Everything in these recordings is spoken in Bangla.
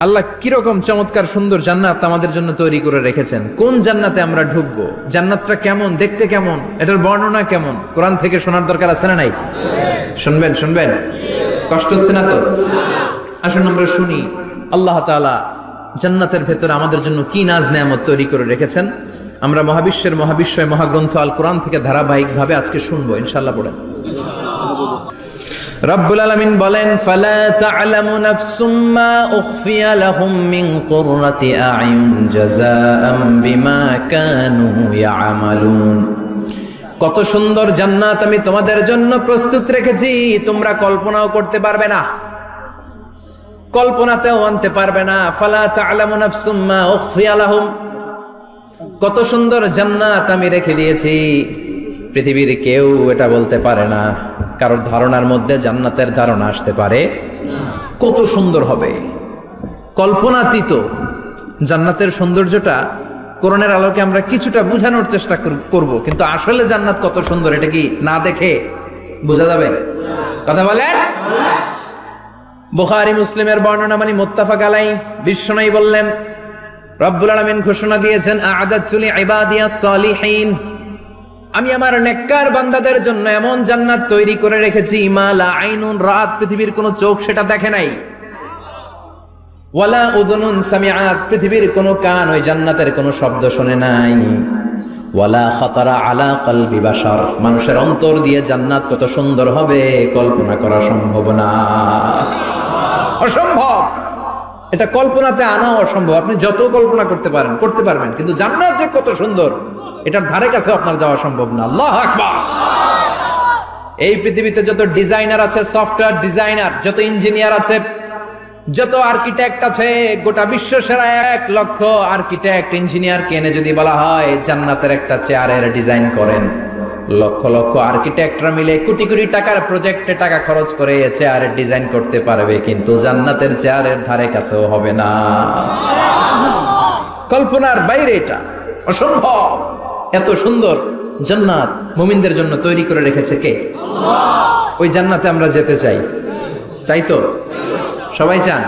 আল্লাহ কিরকম চমৎকার সুন্দর জান্নাত আমাদের জন্য তৈরি করে রেখেছেন। কোন জান্নাতে আমরা ঢুকবো, জান্নাতটা কেমন, দেখতে কেমন, এটার বর্ণনা কেমন, কোরআন থেকে শোনার দরকার আছে না নাই? শুনবেন শুনবেন, কষ্ট হচ্ছে না তো? আসুন আমরা শুনি আল্লাহ তাআলা জান্নাতের ভেতরে আমাদের জন্য কি নাজ নেয়ামত তৈরি করে রেখেছেন। আমরা মহাবিশ্বয় মহাগ্রন্থ আল কোরআন থেকে ধারাবাহিকভাবে আজকে শুনবো ইনশাআল্লাহ। পড়েন। রব্বুল আলামিন বলেন, ফালা তা'লামু নাফসুম মা উখফিয়া লাহুম মিন কুররাতি আ'য়ুন জাযাআম বিমা কানু ইয়া'মালুন। কত সুন্দর জান্নাত আমি তোমাদের জন্য প্রস্তুত রেখেছি, তোমরা কল্পনাও করতে পারবে না, কল্পনাতেও আনতে পারবে না। ফালা তা'লামু নাফসুম মা উখফিয়া লাহুম, কত সুন্দর জান্নাত আমি রেখে দিয়েছি, পৃথিবীর কেউ এটা বলতে পারে না। কারোর ধারণার মধ্যে জান্নাতের ধারণা আসতে পারে কত সুন্দর হবে, কল্পনাতীত জান্নাতের সৌন্দর্যটা কোরআনের আলোকে আমরা কিছুটা বোঝানোর চেষ্টা করব, কিন্তু আসলে জান্নাত কত সুন্দর এটা কি না দেখে বোঝা যাবে? কথা বলেন। বুখারী মুসলিমের বর্ণনা মানে মুত্তাফাক আলাইহি, বিশ্বনবী বললেন, রব্বুল আলামিন ঘোষণা দিয়েছেন, আ'আদাতু লিইবাদিয়াস সালিহিন, আমি আমার নেককার বান্দাদের জন্য এমন জান্নাত তৈরি করে রেখেছি, মা লা আইনুন রাত, পৃথিবীর কোনো চোখ সেটা দেখে নাই, ওয়ালা উযুনুন সামিআত, পৃথিবীর কোনো কান ওই জান্নাতের কোনো শব্দ শুনে নাই, ওয়ালা খাতারা আলা কলবি বাশার, মানুষের অন্তর দিয়ে জান্নাত কত সুন্দর হবে কল্পনা করা সম্ভব না, অসম্ভব। এটা কল্পনাতে আনা অসম্ভব। আপনি যত কল্পনা করতে পারবেন, কিন্তু জান্নাত যে কত সুন্দর এটার ধারে কাছে আপনার যাওয়া সম্ভব না। আল্লাহু আকবার। এই পৃথিবীতে যত ডিজাইনার আছে, সফটওয়্যার ডিজাইনার, যত ইঞ্জিনিয়ার আছে, যত আর্কিটেক্ট আছে, গোটা বিশ্ব সেরা 1 লক্ষ আর্কিটেক্ট ইঞ্জিনিয়ার কেনে যদি বলা হয় জান্নাতের একটা চেয়ারের ডিজাইন করেন, লক্ষ লক্ষ আর্কিটেক্টরা মিলে কোটি কোটি টাকার প্রজেক্টে টাকা খরচ করে চেয়ারের ডিজাইন করতে পারবে, কিন্তু জান্নাতের চেয়ারের ধারে কাছেও হবে না। কল্পনার বাইরে, এটা অসম্ভব। এত সুন্দর জান্নাত মুমিনদের জন্য তৈরি করে রেখেছে কে? আল্লাহ। ওই জান্নাতে আমরা যেতে চাই, চাই তো? সবাই চান?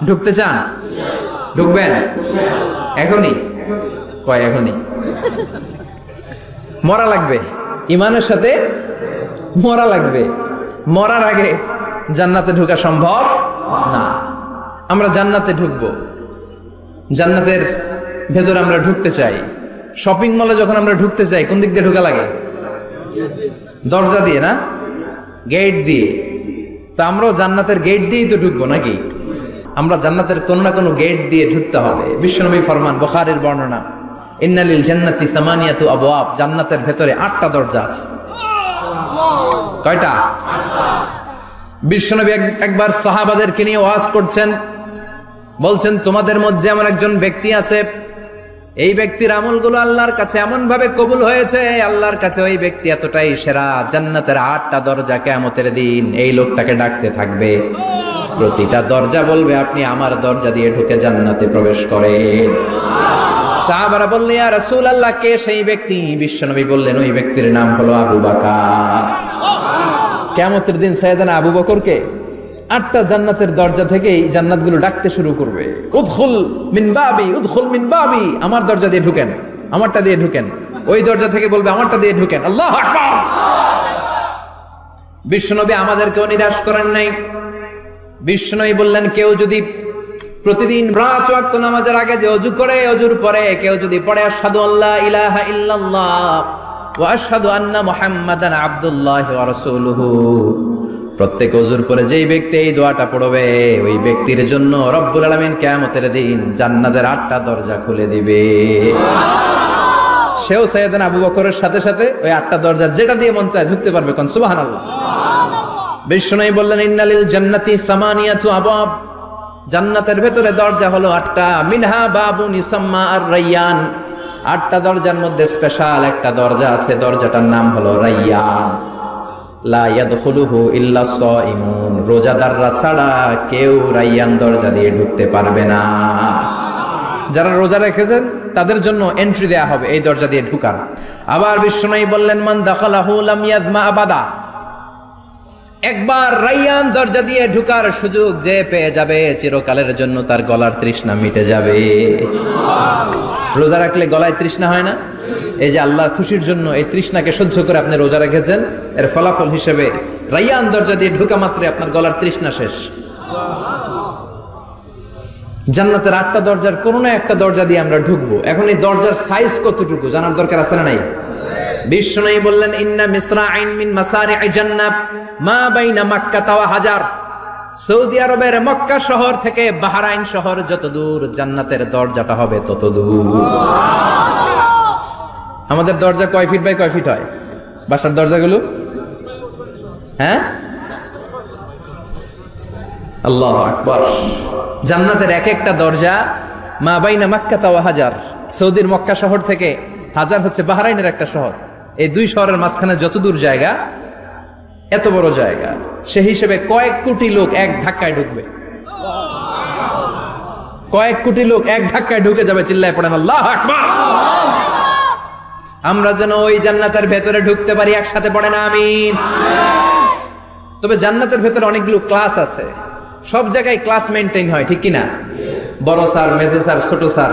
ঢুকতে চান? ঢুকবেন এখনই? কয় এখনই? মরা লাগবে, ইমানের সাথে মরা লাগবে। মরার আগে জান্নাতে ঢোকা সম্ভব না। আমরা জান্নাতে ঢুকবো, জান্নাতের ভেতরে আমরা ঢুকতে চাই। শপিং মলে যখন আমরা ঢুকতে চাই কোন দিক দিয়ে ঢোকা লাগে? দরজা দিয়ে না, গেট দিয়ে। তো আমরাও জান্নাতের গেট দিয়েই তো ঢুকবো নাকি? আমরা জান্নাতের কোন না কোনো গেট দিয়ে ঢুকতে হবে। বিশ্বনবী ফরমান, বুখারীর বর্ণনা, ইন্নালিল জান্নাতি সামানিয়াতু আবওয়াব, জান্নাতের ভেতরে 8টা দরজা আছে। কয়টা? বিশ্বনবী একবার সাহাবাদেরকে নিয়ে ওয়াজ করছেন, বলছেন, তোমাদের মধ্যে এমন একজন ব্যক্তি আছে, এই ব্যক্তির আমলগুলো আল্লাহর কাছে এমন ভাবে কবুল হয়েছে, আল্লাহর কাছে ওই ব্যক্তি এতটাই সেরা, জান্নাতের 8টা দরজা কিয়ামতের দিন এই লোকটাকে ডাকতে থাকবে। প্রতিটা দরজা বলবে, আপনি আমার দরজা দিয়ে ঢুকে জান্নাতে প্রবেশ করেন। সাহাবারা বললেন, ইয়া রাসূলুল্লাহ, কে সেই ব্যক্তি? বিশ্বনবী বললেন, ওই ব্যক্তির নাম হলো আবু বকর। কিয়ামতের দিন সাইয়েদনা আবু বকরকে 8টা জান্নাতের দরজা থেকেই জান্নাতগুলো ডাকতে শুরু করবে, উদখুল মিন বাবি, উদখুল মিন বাবি, আমার দরজা দিয়ে ঢুকেন, আমারটা দিয়ে ঢুকেন। ওই দরজা থেকে বলবে, আমারটা দিয়ে ঢুকেন। আল্লাহু আকবার। বিশ্বনবী আমাদেরকেও নিরাশ করেন নাই। বিশ্বনবী বললেন, কেউ যদি প্রতিদিন 5 ওয়াক্ত নামাজের আগে যে ওযু করে, ওযুর পরে কেউ যদি পড়ে আশহাদু আল্লা ইলাহা ইল্লাল্লাহ ওয়া আশহাদু আন্না মুহাম্মাদান আবদুল্লাহি ওয়া রাসূলুহু, প্রত্যেক ওযুর পরে যেই ব্যক্তি এই দোয়াটা পড়বে, ওই ব্যক্তির জন্য রব্বুল আলামিন কিয়ামতের দিন জান্নাতের 8টা দরজা খুলে দিবে। সেও সাইয়েদনা আবু বকরের সাথে সাথে ওই 8টা দরজা যেটা দিয়ে মন চায় ঢুকতে পারবে। কোন সুবহানাল্লাহ। বিশ্বনবী বললেন, ইন্নালিল জান্নাতি সামানিয়াতু আবওয়াব, জান্নাতের ভেতরে দরজা হলো 8টা, মিনহা বাবুন ইউসাম্মা আর-রায়্যান, 8টা দরজার মধ্যে স্পেশাল একটা দরজা আছে, দরজাটার নাম হলো রায়্যান। লা ইয়াদখুলুহু ইল্লা সাইমুন, রোজাদাররা ছাড়া কেউ রায়্যান দরজা দিয়ে ঢুকতে পারবে না। যারা রোজা রেখেছেন তাদের জন্য এন্ট্রি দেয়া হবে এই দরজা দিয়ে ঢুকার। আবার বিশ্বনবী বললেন, মান দাখালাহু লাম ইয়াজমা আবাদা, একবার রাইয়ান দরজা দিয়ে ঢুকার সুযোগ যে পেয়ে যাবে চিরকালের জন্য তার গলার তৃষ্ণা মিটে যাবে। রোজা রাখলে গলায় তৃষ্ণা হয় না? এই যে আল্লাহর খুশির জন্য এই তৃষ্ণাকে সহ্য করে আপনি রোজা রেখেছেন, এর ফলাফল হিসেবে রাইয়ান দরজা দিয়ে ঢুকা মাত্রই আপনার গলার তৃষ্ণা শেষ। জান্নাতের 8টা দরজার কোন না একটা দরজা দিয়ে আমরা ঢুকবো। এখন এই দরজার সাইজ কতটুকু জানার দরকার আছে না নাই? বিশ্বনবী বললেন, ইন্না মিসরাইন মিন মাসারি'i জান্নাত মা বাইনা মাক্কা ওয়া হাজার। সৌদি আরবের মক্কা শহর থেকে বাহরাইন শহর যত দূর, জান্নাতের দরজাটা হবে তত দূর। আমাদের দরজা কয় ফিট বাই কয় ফিট হয় বাসার দরজাগুলো? হ্যাঁ, আল্লাহু আকবার। জান্নাতের এক একটা দরজা মা বাইনা মাক্কা ওয়া হাজার। সৌদির মক্কা শহর থেকে হাজার হচ্ছে বাহরাইনের একটা শহর। এই দুই শহরের মাঝখানে যত দূর জায়গা, এত বড় জায়গা, সে হিসেবে কয়েক কোটি লোক এক ধাক্কায় ঢুকবে। কয়েক কোটি লোক এক ধাক্কায় ঢুকে যাবে। চিল্লায় পড়েন আল্লাহু আকবার। আমরা যেন ওই জান্নাতের ভেতরে ঢুকতে পারি, একসাথে পড়েন আমিন। তবে জান্নাতের ভেতরে অনেকগুলো ক্লাস আছে, সব জায়গায় ক্লাস মেনটেন হয়, ঠিক কিনা? বড় স্যার, মেজো স্যার, ছোট স্যার,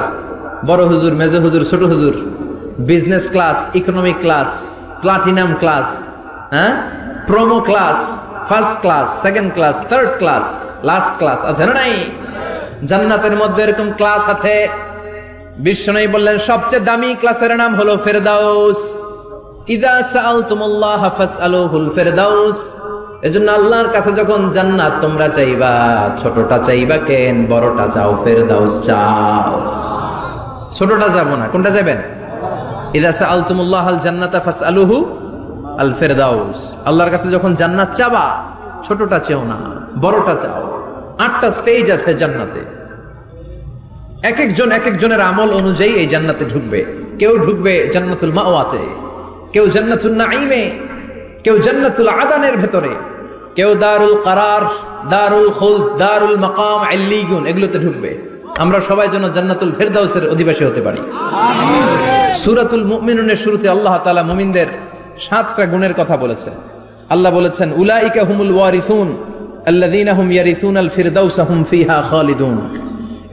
বড় হুজুর, মেজো হুজুর, ছোট হুজুর, business class, economic class, platinum class, হ্যাঁ, promo class, first class, second class, third class, last class আছে না নাই? জান্নাতের মধ্যে এরকম ক্লাস আছে। বিশ্বনবী বললেন সবচেয়ে দামি ক্লাসের নাম হলো ফেরদাউস। ইযা সাআলতুমুল্লাহ ফাসআলুহুল ফেরদাউস। এজন্য আল্লাহর কাছে যখন জান্নাত তোমরা চাইবা, ছোটটা চাইবা কেন, বড়টা চাও, ফেরদাউস চাও। ছোটটা যাবো না, কোনটা যাবেন? ইযা সাআলতুমুল্লাহাল জান্নাতা ফাসআলুহু আল ফেরদাউস। আল্লাহর কাছে যখন জান্নাত চাবা, ছোটটা চেও না, বড়টা চাও। 8টা স্টেজ আছে জান্নাতে। এক একজনের আমল অনুযায়ী এই জান্নাতে ঢুকবে। কেউ ঢুকবে জান্নাতুল মাওয়াতে, কেউ জান্নাতুল নাঈমে, কেউ জান্নাতুল আদানের ভেতরে, কেউ দারুল কারার, দারুল খুলদ, দারুল মাকাম, আল্লিগুন, এগুলোতে ঢুকবে। আমরা সবাই যেন জান্নাতুল ফেরদাউসের অধিবাসী হতে পারি। সূরাতুল মুমিনুনের শুরুতে আল্লাহ তাআলা মুমিনদের 7টা গুণের কথা বলেছেন। আল্লাহ বলেছেন, উলাইকা হুমুল ওয়ারিসুন আল্লাযীনা হুম ইয়ারিসুনাল ফিরদাউসা হুম ফিহা খালিদুন।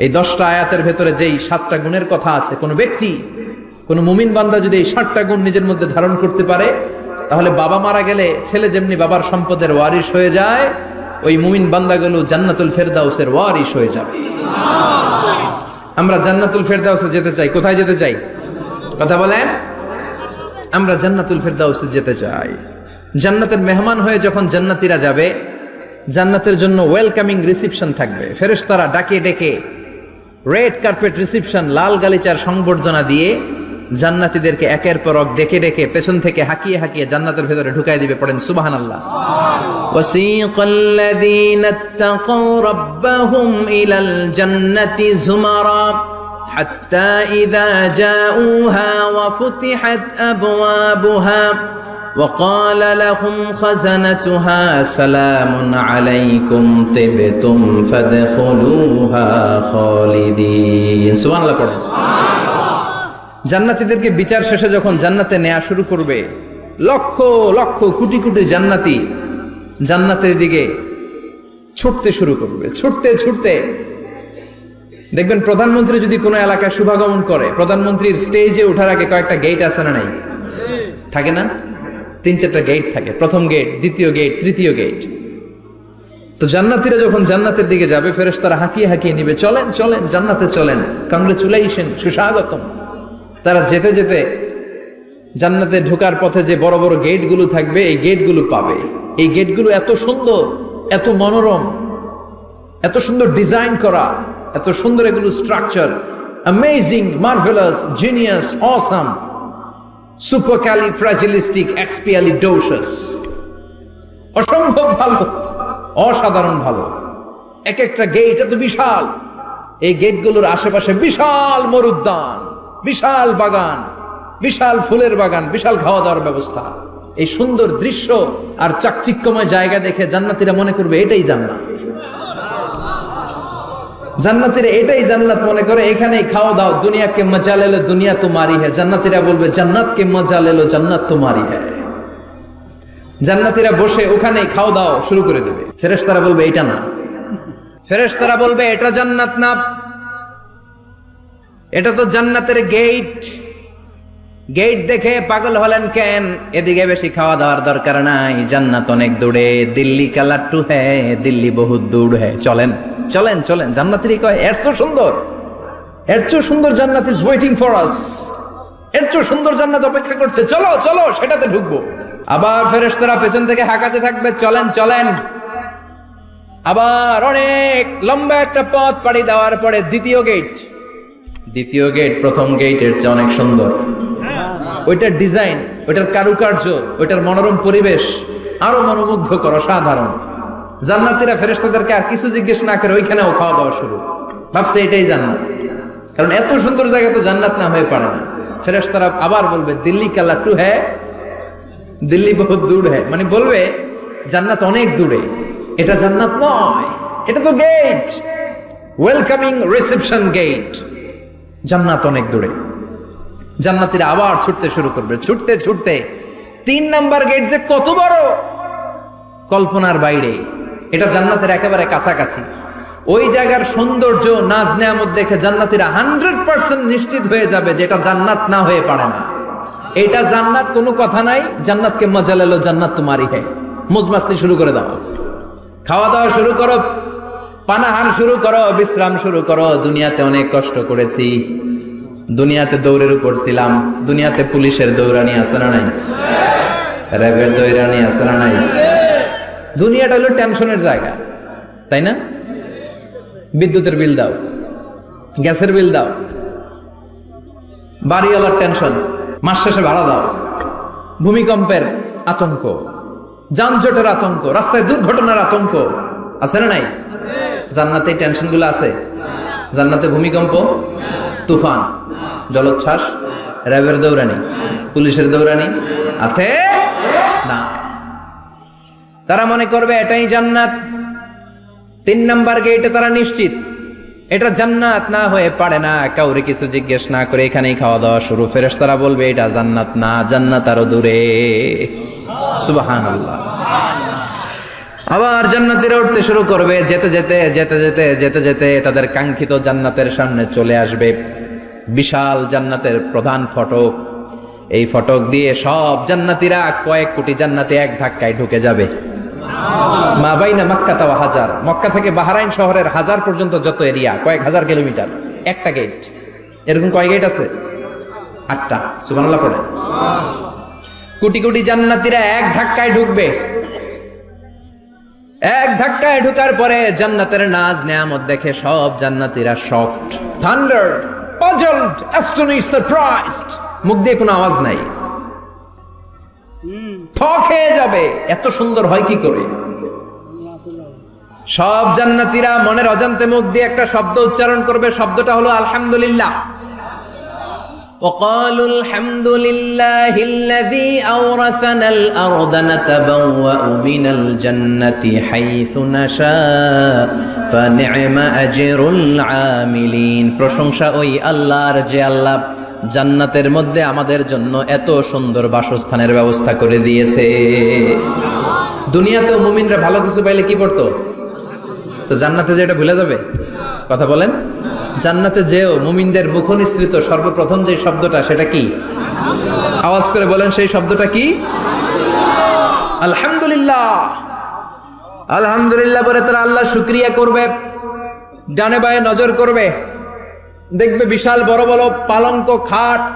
এই 10টা আয়াতের ভেতরে যেই 7টা গুণের কথা আছে, কোন ব্যক্তি, কোন মুমিন বান্দা যদি এই 7টা গুণ নিজের মধ্যে ধারণ করতে পারে, তাহলে বাবা মারা গেলে ছেলে যেমনি বাবার সম্পদের ওয়ারিশ হয়ে যায়, ওই মুমিন বান্দাগুলো জান্নাতুল ফেরদাউসের ওয়ারিশ হয়ে যাবে। আমরা জান্নাতুল ফেরদাউসে যেতে চাই। কোথায় যেতে চাই? কথা বলেন। আমরা জান্নাতুল ফেরদাউসে যেতে চাই। জান্নাতের মেহমান হয়ে যখন জান্নাতীরা যাবে, জান্নাতের জন্য ওয়েলকামিং রিসিপশন থাকবে। ফেরেশতারা ডাকে ডেকে রেড কার্পেট রিসিপশন, লাল গালিচার সংবর্ধনা দিয়ে জান্নাতীদেরকে একের পর এক ডেকে ডেকে পেছন থেকে হাঁকিয়ে হাঁকিয়ে জান্নাতের ভেতরে ঢুকাই দিবে। পড়েন সুবহানাল্লাহ। ওয়াসিকাল্লাযীনা ইত্তাকাউ রাব্বাহুম ইলাল জান্নাতি যুমারা হাত্তা ইযা জাউহা ওয়া ফুতিহাত আবওয়াবুহা وقال لهم خزنتها سلام عليكم طبتم فادخلوها خالدين। সুবহানাল্লাহ পড়েন। জান্নাতীদেরকে বিচার শেষে যখন জান্নাতে নেওয়া শুরু করবে, লক্ষ লক্ষ কোটি কোটি জান্নাতি জান্নাতের দিকে ছুটতে শুরু করবে। ছুটতে ছুটতে দেখবেন প্রধানমন্ত্রী যদি কোনো এলাকায় শুভাগমন করে, প্রধানমন্ত্রীর স্টেজে ওঠার আগে কয়েকটা গেট আছে না নাই? থাকে না? 3-4টা গেট থাকে। প্রথম গেট, দ্বিতীয় গেট, তৃতীয় গেট। তো জান্নাতীরা যখন জান্নাতের দিকে যাবে, ফেরেশতারা হাঁকিয়ে হাঁকিয়ে নিবে, চলেন চলেন জান্নাতে চলেন, কংগ্রেচুলেশন, সুস্বাগতম। তারা যেতে যেতে জান্নাতে ঢোকার পথে যে বড় বড় গেটগুলো থাকবে, এই গেটগুলো পাবে। এই গেটগুলো এত সুন্দর, এত মনোরম, এত সুন্দর ডিজাইন করা, এত সুন্দর এগুলো structure, amazing, marvellous, genius, awesome, supercalifragilisticexpialidocious, অসম্ভব ভালো, অসাধারণ ভালো। এক একটা গেট এত বিশাল। এই গেটগুলোর আশেপাশে বিশাল মরুদ্যান, বিশাল বাগান, বিশাল ফুলের বাগান, বিশাল খাওয়া দাওয়ার ব্যবস্থা। এই সুন্দর দৃশ্য আর চাকচিক্যময় জায়গা দেখে জান্নাতীরা মনে করবে এটাই জান্নাত। জান্নাতীরা এটাই জান্নাত মনে করে, এখানেই খাওয়া দাও। দুনিয়া কে মজা লে লো, দুনিয়া তোমারি হ্যায়। জান্নাতীরা বলবে জান্নাত কে মজা লে লো, জান্নাত তোমারি হ্যায়। জান্নাতীরা বসে ওখানেই খাওয়া দাওয়া শুরু করে দেবে। ফেরেশতারা বলবে এটা না, ফেরেশতারা বলবে এটা জান্নাত না, এটা তো জান্নাতের গেট। গেট দেখে পাগল হলেন কেন? এদিকে বেশি খাওয়া দাওয়ার দরকার নাই, জান্নাত অনেক দূরে। দিল্লি কা লাট্টু হ্যাঁ, দিল্লি বহুত দূর হ্যাঁ, চলেন চলেন চলেন। জান্নাতেরই কয় এর চেয়ে সুন্দর, এর চেয়ে সুন্দর জান্নাত ইজ ওয়েটিং ফর আস, এর চেয়ে সুন্দর জান্নাত অপেক্ষা করছে, চলো চলো সেটাতে ঢুকবো। আবার ফেরেশতারা পেছন থেকে হাঁকাতে থাকবে, চলেন চলেন। আবার অনেক লম্বা একটা পথ পাড়ি দেওয়ার পরে দ্বিতীয় গেট, দ্বিতীয় গেট প্রথম গেটের চেয়ে অনেক সুন্দর। ওইটার ডিজাইন, ওইটার কারুকার্য, ওইটার মনোরম পরিবেশ আরো মনোমুগ্ধকর, অসাধারণ। জান্নাতীরা ফেরেশতাদেরকে আর কিছু জিজ্ঞেস না করে ওইখানেও খাওয়া দাওয়া শুরু, ভাবছে এটাই জান্নাত। কারণ এত সুন্দর জায়গা তো জান্নাত না হয়ে পারে না। ফেরেশতারা আবার বলবে দিল্লি কা লাট্টু হ্যাঁ, দিল্লি বহুত দূর হ্যাঁ, মানে বলবে জান্নাত অনেক দূরে, এটা জান্নাত নয়, এটা তো গেট, ওয়েলকামিং রিসেপশন গেট, জান্নাত অনেক দূরে। জান্নাতীরা আবার ছুটতে শুরু করবে, ছুটতে ছুটতে 3 নাম্বার গেট যে কত বড়, কল্পনার বাইরে। এটা জান্নাতের একেবারে কাছাকাছি। ওই জায়গার সৌন্দর্য, নাজ নেয়ামত দেখে জান্নাতীরা 100% নিশ্চিত হয়ে যাবে যে এটা জান্নাত না হয়ে পারে না, এটা জান্নাত, কোনো কথা নাই। জান্নাতকে মজা লেলো, জান্নাত তোমারই হ্যাঁ। মজমাস্তি শুরু করে দাও, খাওয়া দাওয়া শুরু করো, পানাহার শুরু করো, বিশ্রাম শুরু করো। দুনিয়াতে অনেক কষ্ট করেছি, দুনিয়াতে দৌড়ের উপর ছিলাম, দুনিয়াতে পুলিশের দৌড়ানি আছে না নাই, র্যাবের দৌড়ানি আছে না নাই। দুনিয়াটা হলো টেনশনের জায়গা, তাই না? বিদ্যুতের বিল দাও, গ্যাসের বিল দাও, বাড়িওয়ালার টেনশন, মাস শেষে ভাড়া দাও, ভূমিকম্পের আতঙ্ক, যানজটের আতঙ্ক, রাস্তায় দুর্ঘটনার আতঙ্ক আছে না নাই? জান্নাতে এই টেনশনগুলো আছে? জান্নাতে ভূমিকম্প, তুফান, জলোচ্ছ্বাস, র্যাবের দৌড়ানি, পুলিশের দৌড়ানি আছে না। তারা মনে করবে এটাই জান্নাত। 3 নাম্বার গেটে তারা নিশ্চিত এটা জান্নাত না হয়ে পারে না, কাউরে কিছু জিজ্ঞেস না করে এখানেই খাওয়া দাওয়া শুরু। ফেরেশতারা বলবে এটা জান্নাত না, জান্নাত আরো দূরে। সুবহানাল্লাহ। আবার জান্নাতীরা উঠতে শুরু করবে, যেতে যেতে যেতে যেতে যেতে যেতে তাদের কাঙ্ক্ষিত জান্নাতের সামনে চলে আসবে। বিশাল জান্নাতের প্রধান ফটক, এই ফটক দিয়ে সব জান্নাতীরা, কয়েক কোটি জান্নাতি এক ধাক্কায় ঢুকে যাবে। মা বাইনা মক্কা ওয়া হাজার, মক্কা থেকে বাহরাইন শহরের হাজার পর্যন্ত যত এরিয়া, কয়েক হাজার কিলোমিটার, একটা গেট। এরকম কয় গেট আছে? 8টা। সুবহানাল্লাহ পড়ে। কোটি কোটি জান্নাতীরা এক ধাক্কায় ঢুকবে। এক ধাক্কায় ঢুকার পরে জান্নাতের নাজ নেয়ামত দেখে সব জান্নাতীরা শকড, থান্ডার্ড, পাজলড, অ্যাস্টনিশড, সারপ্রাইজড। মুখ দিয়ে কোনো আওয়াজ নাই, থক হয়ে যাবে, এত সুন্দর হয় কি করে। সব জান্নাতীরা মনের অজান্তে মুখ দিয়ে একটা শব্দ উচ্চারণ করবে, শব্দটা হলো আলহামদুলিল্লাহ। وقالوا الحمد لله الذي أورثنا الأرض نتبوأ من الجنة حيث نشاء فنعم أجر العاملين। প্রশংসা ওই আল্লাহর যে আল্লাহ জান্নাতের মধ্যে আমাদের জন্য এত সুন্দর বাসস্থানের ব্যবস্থা করে দিয়েছে। দুনিয়াতেও মুমিনরা ভালো কিছু পাইলে কি পড়তো? তো জান্নাতে যে এটা ভুলে যাবে? কথা বলেন। জান্নাতে যেও মুমিনদের মুখনিসৃত সর্বপ্রথম যে শব্দটা, সেটা কি? আওয়াজ করে বলেন, সেই শব্দটা কি? আলহামদুলিল্লাহ। আলহামদুলিল্লাহ বলে তারা আল্লাহ শুকরিয়া করবে, ডানে বায়ে নজর করবে, দেখবে বিশাল বড় বড় পালঙ্ক, খাট,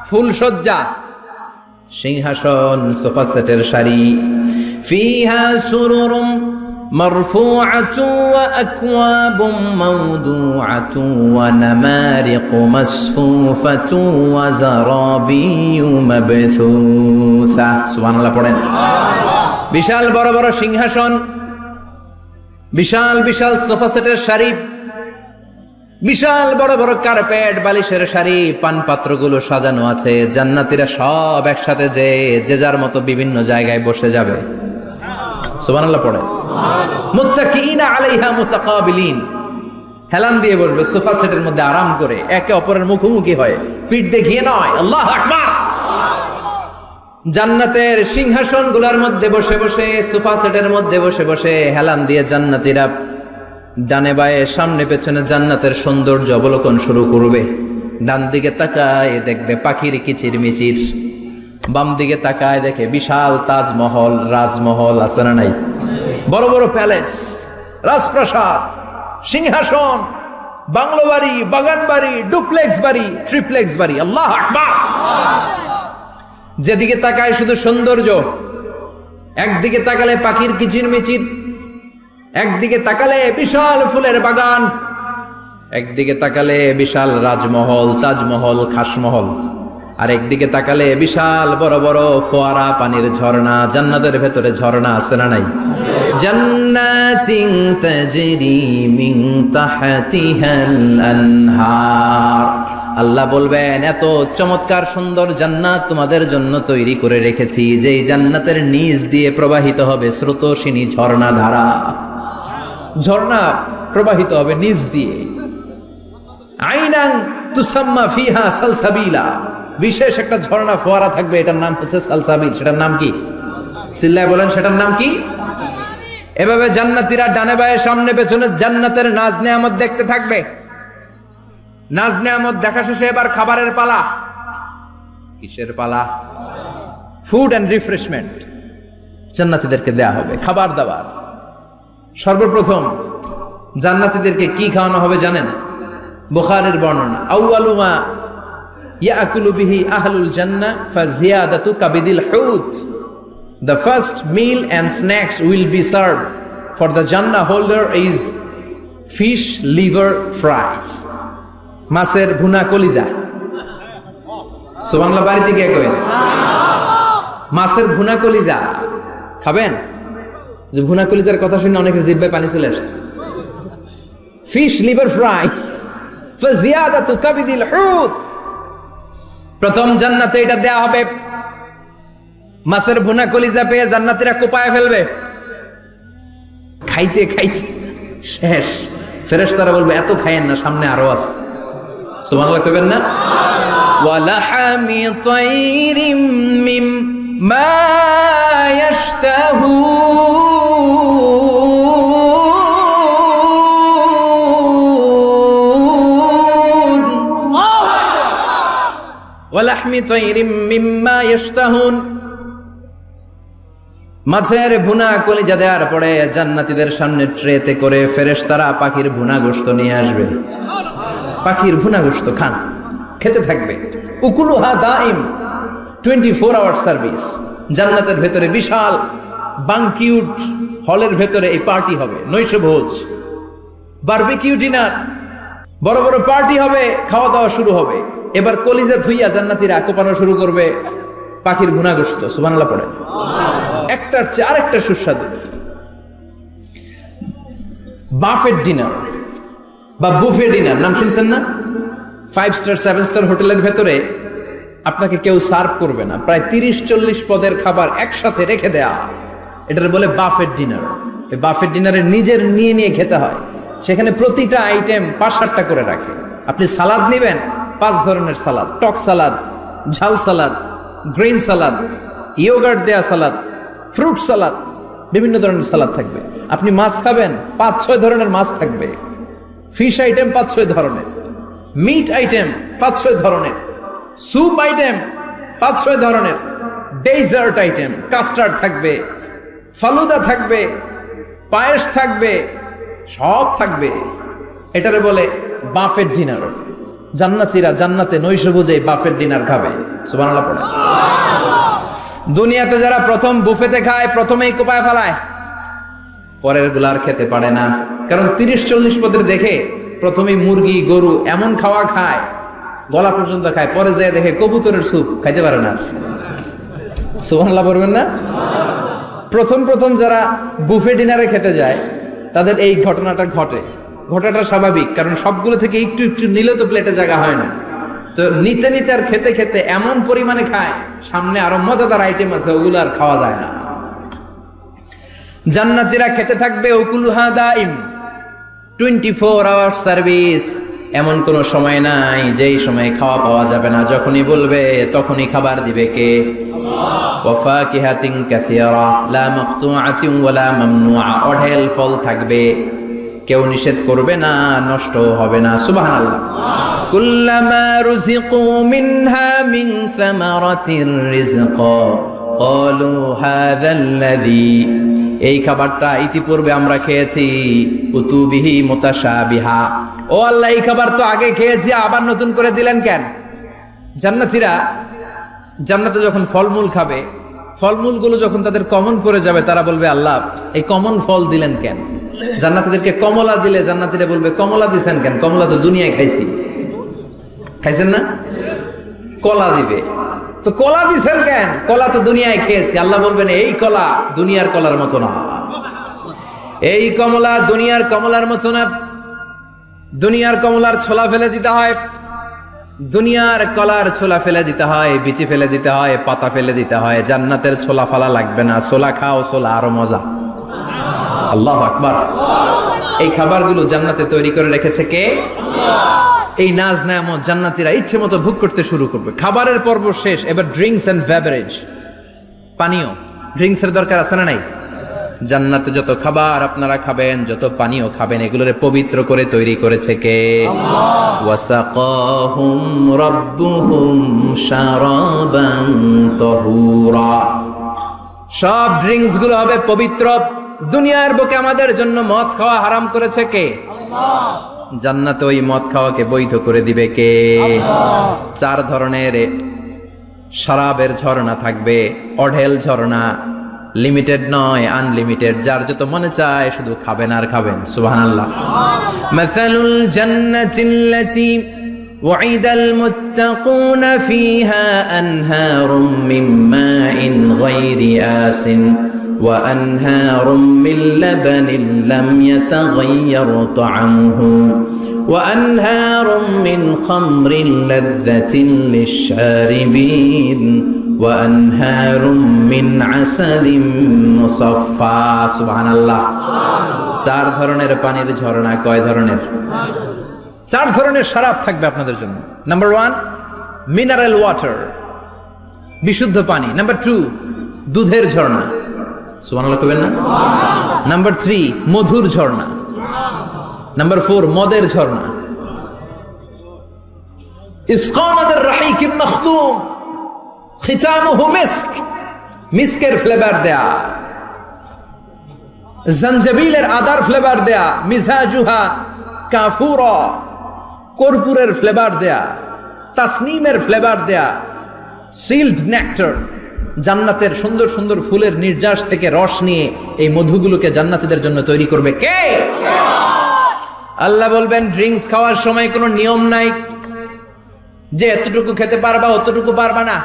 ফুলসজ্জা, সিংহাসন, সোফা সেটের সারি। ফিহা সুরুরুম মারফুআতুন ওয়া আকওয়াবুম মাওদুআতুন ওয়া নামারিকু মাসফুফাতুন ওয়া যারাবিয়্যু মাবথুসা। সুবহানাল্লাহ পড়েন। বিশাল বড় বড় সিংহাসন, বিশাল বিশাল সোফা সেটের সারি, বিশাল বড় বড় কার্পেট, বালিশের সারি, পানপাত্রগুলো সাজানো আছে। জান্নাতীরা সব একসাথে যে যার মতো বিভিন্ন জায়গায় বসে যাবে। সুবহানাল্লাহ পড়ে। মুত্তাকিইনা আলাইহা মুতাকাবিলিন, হেলান দিয়ে বসবে সোফা সেটের মধ্যে আরাম করে, একে অপরের মুখোমুখি হয়, পিঠ দেখিয়ে নয়। আল্লাহু আকবার। জান্নাতের সিংহাসন গুলার মধ্যে বসে বসে, সোফা সেটের মধ্যে বসে বসে হেলান দিয়ে জান্নাতীরা ডানে বায়ে সামনে পেছনে জান্নাতের সৌন্দর্য অবলোকন শুরু করবে। ডান দিকে তাকায় দেখবে পাখির কিচির মিচির, বাম দিকে তাকায় দেখে বিশাল তাজমহল, রাজমহল আছে না নাই, বড় বড় প্যালেস, রাজপ্রাসাদ, সিংহাসন, বাংলো বাড়ি, বাগান বাড়ি, ডুপ্লেক্স বাড়ি, ট্রিপ্লেক্স বাড়ি। আল্লাহু আকবার। যেদিকে তাকায় শুধু সৌন্দর্য। একদিকে তাকালে পাখির কিচির মিচির, একদিকে তাকালে বিশাল ফুলের বাগান, একদিকে তাকালে বিশাল রাজমহল, তাজমহল, খাসমহল, আর একদিকে তাকালে বিশাল বড় বড় ফোয়ারা, পানির ঝর্ণা। জান্নাতের ভেতরে ঝর্ণা আছে না নাই? জান্নাতিন তাজরি মিন তাহতিহাল আনহার। আল্লাহ বলবেন, এত চমৎকার সুন্দর জান্নাত তোমাদের জন্য তৈরি করে রেখেছি, যেই জান্নাতের নিচ দিয়ে প্রবাহিত হবে স্রোতস্বিনী ঝর্ণা ধারা। ঝর্ণা প্রবাহিত হবে নিচ দিয়ে। আইনান তুসাম্মা ফিহা সালসাবিলা। বিশেষ একটা ঝর্ণা ফোয়ারা থাকবে, এটার নাম হচ্ছে সালসাবিল। সেটার নাম কি? চিল্লায় বলেন, সেটার নাম কি? এভাবে জান্নাতীরা ডানে বায়ে সামনে পেছনে জান্নাতের নাজ নেয়ামত দেখতে থাকবে। নাজ নেয়ামত দেখা শেষে এবার খাবারের পালা। কিসের পালা? ফুড অ্যান্ড রিফ্রেশমেন্ট জান্নাতীদেরকে দেয়া হবে, খাবার দাবার। সর্বপ্রথম জান্নাতীদেরকে কি খাওয়ানো হবে জানেন? বুখারীর বর্ণনা, আউয়ালু মা ইয়াকুলু বিহি আহলুল জান্নাহ ফাজিয়াদাতু কাবিদিল হুত। The first meal and snacks will be served for the Jannah holder is fish liver fry. মাছের ভুনা কলিজা। সুবহানাল্লাহ, বাড়িতে গিয়ে কইবেন মাছের ভুনা কলিজা খাবেন। যে ভুনা কলিজার কথা শুনে অনেকের জিহ্বায় পানি চলে আসছে। ফিশ লিভার ফ্রাই ফাজিয়াদাতু কাবিদিল হুত। প্রথম জান্নাতে এটা দেয়া হবে। মাছের ভুনা কলিজা পেয়ে জান্নাতীরা কোপায় ফেলবে। খাইতে খাইতে শেষ। ফেরেশতারা বলবে, এত খাইয়েন না, সামনে আরো আছে। সুবহানাল্লাহ কইবেন না? ওয়ালাহামি তাইরিম মিম্মা ইয়াশতাহুন। ওয়ালাহমি তাইরিম মিম্মা ইয়াশতাহুন। মাছের ভুনা কলিজা দেওয়ার পরে জান্নাতীদের সামনে ট্রেতে করে ফেরেশতারা পাখির ভুনা গোশত নিয়ে আসবে। পাখির ভুনা গোশত খান, খেতে থাকবে। উকুলুহা দাইম, 24 আওয়ার সার্ভিস। জান্নাতের ভেতরে বিশাল বানকিউট হলের ভেতরে এই পার্টি হবে, নৈশ ভোজ, বারবিকিউ ডিনার, বড় বড় পার্টি হবে, খাওয়া দাওয়া শুরু হবে। এবার কলিজা ধুইয়া জান্নাতীরা কোপানো শুরু করবে পাখির ভুনা গোশত। সুবহানাল্লাহ পড়ে। একটার চেয়ে আরেকটা সুস্বাদু। বাফেট ডিনার বা বুফে ডিনার নাম শুনছেন না? 5 স্টার 7 স্টার হোটেলের ভেতরে আপনাকে কেউ সার্ভ করবে না, প্রায় 30-40 পদের খাবার একসাথে রেখে দেয়া, এটার বলে বাফেট ডিনার। এই বাফেট ডিনারে নিজের নিয়ে নিয়ে খেতে হয়। সেখানে প্রতিটা আইটেম 5-7টা করে রাখে। আপনি সালাদ নেবেন, 5 ধরনের সালাদ, টক সালাদ, ঝাল সালাদ, গ্রিন সালাদ, ইয়োগার্ট দেয়া সালাদ, ফ্রুট সালাদ, বিভিন্ন ধরনের সালাদ থাকবে। আপনি মাছ খাবেন, 5-6 ধরনের মাছ থাকবে। ফিশ আইটেম 5-6 ধরনের, মিট আইটেম 5-6 ধরনের, স্যুপ আইটেম 5-6 ধরনের, ডেজার্ট আইটেম, কাস্টার্ড থাকবে, ফালুদা থাকবে, পায়েস থাকবে, সব থাকবে। এটারে বলে বাফেট ডিনার। জান্নাতীরা জান্নাতে নৈশ ভোজে বাফেট ডিনার খাবে। সুবহানাল্লাহ পড়ে। দুনিয়াতে যারা প্রথম বুফেতে খায়, প্রথমেই কোপায় ফেলায়, পরের গুলার খেতে পারে না। কারণ 30-40 পদের দেখে প্রথমেই মুরগি, গরু এমন খাওয়া খায়, গলা পর্যন্ত খায়, পরে যায় দেখে কবুতরের স্যুপ খাইতে পারে না। সুবহানাল্লাহ বলবেন না? প্রথম প্রথম যারা বুফে ডিনারে খেতে যায় তাদের এই ঘটনাটা ঘটে। ঘটাটা স্বাভাবিক, কারণ সবগুলো থেকে একটু একটু নিলে তো প্লেটে জায়গা হয় না। তো নিতে নিতে আর খেতে খেতে এমন পরিমাণে খায়, সামনে আরো মজাদার আইটেম আছে, ওগুলো আর খাওয়া যায় না। জান্নাতীরা খেতে থাকবে, উকুলুহা দাইম, 24 আওয়ার সার্ভিস। এমন কোনো সময় নাই যেই সময় খাওয়া পাওয়া যাবে না, যখনই বলবে তখনই খাবার দিবে কে? ওয়া ফাকিহাতিন কাসীরা লা মাকতুআতিন ওয়ালা মামনুআ, অঢেল ফল থাকবে, কেউ নিষেধ করবে না, নষ্ট হবে না। সুবহানাল্লাহ। কুল্লামা রুজিকু মিনহা মিন সামারাতির রিজকা ক্বালু হাযাল্লাযী, এই খাবারটা ইতিপূর্বে আমরা খেয়েছি, উতুবিহি মুতাশাবিহা, ও আল্লাহ এই খাবার তো আগে খেয়েছি, আবার নতুন করে দিলেন কেন? জান্নাতীরা জান্নাতে যখন ফলমূল খাবে, ফলমূলগুলো যখন তাদের কমন পড়ে যাবে, তারা বলবে আল্লাহ এই কমন ফল দিলেন কেন? জান্নাতীদেরকে কমলা দিলে জান্নাতীরা বলবে কমলা দিছেন কেন? কমলা তো দুনিয়ায় খাইছি। খাইছেন না? কলা দিবে, তো কলা দিছেন কেন? কলা তো দুনিয়ায় খেয়েছি। আল্লাহ বলবেন এই কলা দুনিয়ার কলার মতো না, এই কমলা দুনিয়ার কমলার মতো না। দুনিয়ার কমলার ছোলা ফেলে দিতে হয়, দুনিয়ার কলার ছোলা ফেলে দিতে হয়, বিচি ফেলে দিতে হয়, পাতা ফেলে দিতে হয়। জান্নাতের ছোলা ফালা লাগবে না, ছোলা খাও, ছোলা আরো মজা। আল্লাহু আকবার। এই খাবারগুলো জান্নাতে তৈরি করে রেখেছে কে? এই নাজ নেয়ামত জান্নাতীরা ইচ্ছে মতো ভোগ করতে শুরু করবে। খাবারের পর্ব শেষ, এবার ড্রিঙ্কস এন্ড বেভারেজ, পানীয়। ড্রিঙ্কসের দরকার আছে না নাই? জান্নাতে যত খাবার আপনারা খাবেন, যত পানীয় খাবেন, এগুলোরে পবিত্র করে তৈরি করেছে কে? ওয়াসাকাহুম রাব্বুহুম শারাবান তাহুরা, সব ড্রিঙ্কস গুলো হবে পবিত্র। দুনিয়ার বুকে আমাদের জন্য মদ খাওয়া হারাম করেছে কে? আল্লাহ। জান্নাতে ওই মদ খাওয়াকে বৈধ করে দিবে কে? আল্লাহ। 4 ধরনের শরাবের ঝর্ণা থাকবে, অঢেল ঝর্ণা, লিমিটেড নয়, আনলিমিটেড। যার যত মনে চায় শুধু খাবেন আর খাবেন। সুবহানাল্লাহ। মাসালুল জান্নাতিল্লাতী ওয়াইদাল মুত্তাকুনা ফিহা আনহারুম মিন মাইন গায়রি আসিন ওয়া আনহারুম মিন লাবানিন লাম ইয়াতাগায়্যার তা'আমুহু ওয়া আনহারুম মিন খামরিন লাযযাতিন লিশ-শারিবিন ওয়া আনহারুম মিন আসালিম মুসাফফা। সুবহানাল্লাহ। 4 ধরনের পানির ঝর্ণা। কয় ধরনের? 4 ধরনের শরাব থাকবে আপনাদের জন্য। নাম্বার 1 মিনারেল ওয়াটার, বিশুদ্ধ পানি। নাম্বার 2 দুধের ঝর্ণা। সুবহানাল্লাহ কইবেন না? নাম্বার 3 মধুর ঝর্ণা। নাম্বার 4 মদের ঝর্ণা। ইসকানা বির-রাহিকিম মাখতুম খিতামুহু মিস্ক, মিস্কের ফ্লেভার দেয়া, জঞ্জাবিলের আদার ফ্লেভার দেয়া, মিজাজুহা কাফুরা, কর্পূরের ফ্লেভার দেয়া, তাসনিমের ফ্লেভার দেয়া, সিল্ড নেক্টার, জান্নাতের সুন্দর সুন্দর ফুলের নির্যাস থেকে রস নিয়ে এই মধুগুলোকে জান্নাতীদের জন্য তৈরি করবে কে? আল্লাহ বলবেন ড্রিঙ্কস খাওয়ার সময় কোনো নিয়ম নাই যে এতটুকু খেতে পারবা অতটুকু পারবা না,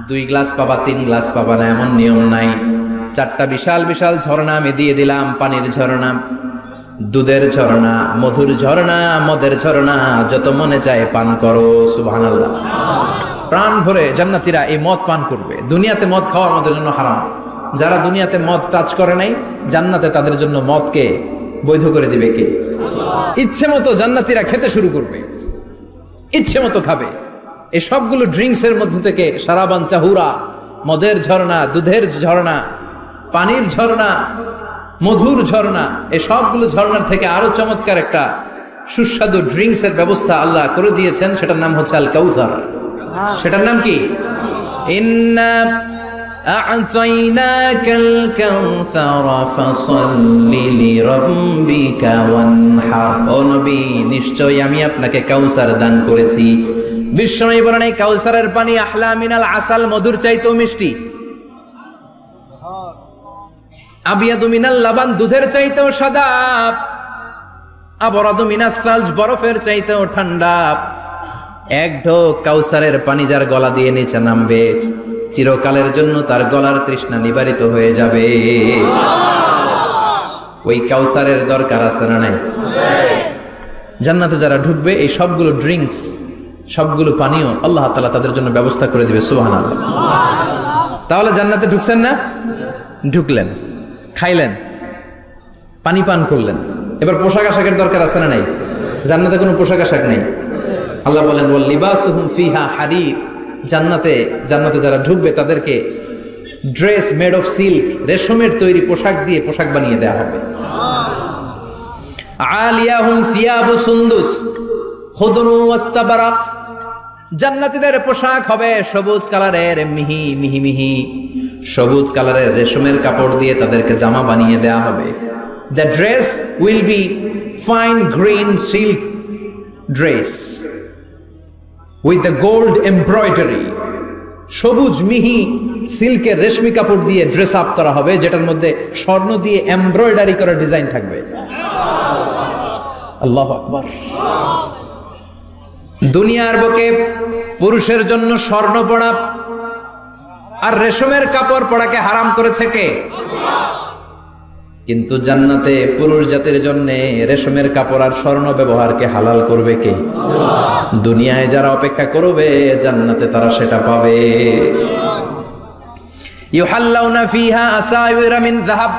2 গ্লাস পাবা 3 গ্লাস পাবা না, এমন নিয়ম নাই। 4টা বিশাল বিশাল ঝর্ণা আমি দিয়ে দিলাম। পানির ঝর্ণা, দুধের ঝর্ণা, মধুর ঝর্ণা, মদের ঝর্ণা, যত মনে চায় পান করো। সুবহানাল্লাহ। প্রাণ ভরে জান্নাতীরা এই মদ পান করবে। দুনিয়াতে মদ খাওয়া আমাদের জন্য হারাম। যারা দুনিয়াতে মদ টাচ করে নাই, জান্নাতে তাদের জন্য মদকে বৈধ করে দিবে কে? ইচ্ছে মতো জান্নাতীরা খেতে শুরু করবে, ইচ্ছে মতো খাবে। এই সবগুলো ড্রিঙ্কসের মধ্য থেকে শারাবান তাহুরা, মদের ঝর্ণা, দুধের ঝর্ণা, পানির ঝর্ণা, মধুর ঝর্ণা, এই সবগুলো ঝর্ণার থেকে আরো চমৎকার একটা সুস্বাদু ড্রিঙ্কসের ব্যবস্থা আল্লাহ করে দিয়েছেন। সেটার নাম হচ্ছে আল কাউসার। সেটার নাম কি? ইন্না আ'তাইনাকাল কাউসার ফাসাল্লি লিরাব্বিকা ওয়ানহার। ও নবী, নিশ্চয়ই আমি আপনাকে কাউসার দান করেছি। বিশ্বনবী বলেন এই কাউসারের পানি আহলা মিনাল আসাল, মধুর চাইতেও মিষ্টি। আবিয়াদু মিনাল লাবান, দুধের চাইতেও সাদা। আবরাদু মিনাস সালজ, বরফের চাইতেও ঠান্ডা। এক ঢোক কাউসারের পানি যার গলা দিয়ে নিচে নামবে, চিরকালের জন্য তার গলার তৃষ্ণা নিবারিত হয়ে যাবে। ওই কাউসারের দরকার আছে না নাই? জান্নাতে যারা ঢুকবে এই সবগুলো ড্রিঙ্কস, সবগুলো পানীয় আল্লাহ তাআলা তাদের জন্য ব্যবস্থা করে দিবে। সুবহানাল্লাহ। তাহলে জান্নাতে ঢুকছেন না? ঢুকলেন, খাইলেন, পানি পান করলেন, এবার পোশাক আশাকের দরকার আছে না নাই? জান্নাতে কোনো পোশাক আশাক নেই। আল্লাহ বলেন ওয়াল লিবাসুহুম ফিহা হারির, জান্নাতে যারা ঢুকবে তাদেরকে ড্রেস মেড অফ সিল্ক, রেশমের তৈরি পোশাক দিয়ে পোশাক বানিয়ে দেওয়া হবে। আলিয়াহুম সিয়াবু সুন্দুস খুদরু ওয়াস্তাবারাক, জান্নাতীদের পোশাক হবে সবুজ কালারের, মিহি মিহি মিহি সবুজ কালারের রেশমের কাপড় দিয়ে তাদেরকে জামা বানিয়ে দেওয়া হবে। The dress will be fine green silk dress with the gold embroidery, সবুজ মিহি সিল্কের রেশমি কাপড় দিয়ে ড্রেস আপ করা হবে, যেটার মধ্যে স্বর্ণ দিয়ে এমব্রয়ডারি করা ডিজাইন থাকবে। আল্লাহু আকবার। দুনিয়ার বুকে পুরুষের জন্য স্বর্ণ পরা আর রেশমের কাপড় পরাকে হারাম করেছে কে? কিন্তু জান্নাতে পুরুষ জাতির জন্য রেশমের কাপড় আর স্বর্ণ ব্যবহারকে হালাল করবে কে? দুনিয়ায় যারা অপেক্ষা করবে জান্নাতে তারা সেটা পাবে। ইউহাল্লাউনা ফিহা আসাইরা মিন যাহাব,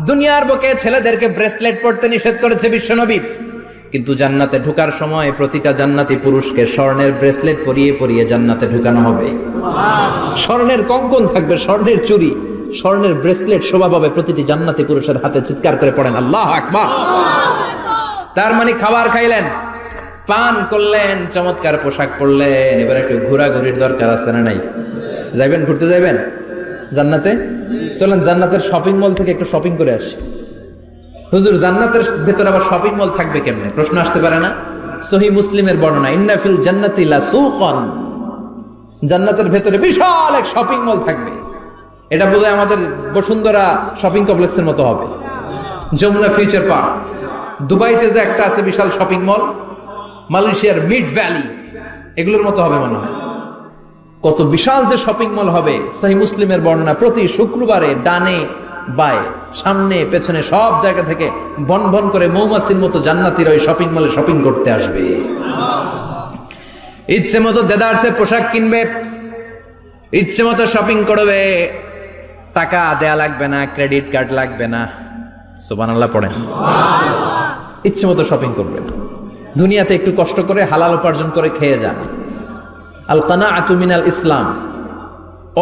দুনিয়ার বুকে ছেলেদেরকে ব্রেসলেট পরতে নিষেধ করেছে বিশ্বনবী, কিন্তু জান্নাতে ঢোকার সময় প্রতিটা জান্নাতি পুরুষকে স্বর্ণের ব্রেসলেট পরিয়ে পরিয়ে জান্নাতে ঢুকানো হবে। স্বর্ণের কঙ্কন থাকবে, স্বর্ণের চুড়ি, স্বর্ণের ব্রেসলেট শোভা পাবে প্রতিটি জান্নাতি পুরুষের হাতে। চিৎকার করে পড়েন আল্লাহু আকবার। তার মানে খাবার খাইলেন, পান করলেন, চমৎকার পোশাক পরলেন, এবার একটু ঘোরাঘুরির দরকার আছে না নাই? যাইবেন, ঘুরতে যাইবেন জান্নাতে? চলেন জান্নাতের শপিং মল থেকে একটু শপিং করে আসি। হুজুর জান্নাতের ভেতরে আবার শপিং মল থাকবে কেমনে? প্রশ্ন আসতে পারে না? সহিহ মুসলিমের বর্ণনা, ইন্না ফিল জান্নাতি লাসুকান, জান্নাতের ভেতরে বিশাল এক শপিং মল থাকবে। এটা বোধহয় আমাদের বসুন্ধরা শপিং কমপ্লেক্সের মতো হবে, যমুনা ফিউচার পার্ক। দুবাইতে যে একটা আছে বিশাল শপিং মল, মালয়েশিয়ার মিড ভ্যালি, এগুলোর মতো হবে মনে হয়। কত বিশাল যে শপিং মল হবে। সহিহ মুসলিমের বর্ণনা, প্রতি শুক্রবারে ডানে বায়ে সামনে পেছনে সব জায়গা থেকে বন বন করে মৌমাছির মতো জান্নাতীরা ওই শপিং মলে শপিং করতে আসবে। ইচ্ছে মতো দেদারসে পোশাক কিনবে, ইচ্ছে মতো শপিং করবে, টাকা দেয়া লাগবে না, ক্রেডিট কার্ড লাগবে না। সুবহানাল্লাহ পড়েন। ইচ্ছে মতো শপিং করবে। দুনিয়াতে একটু কষ্ট করে হালাল উপার্জন করে খেয়ে যান। আল কানাআতু মিনাল ইসলাম,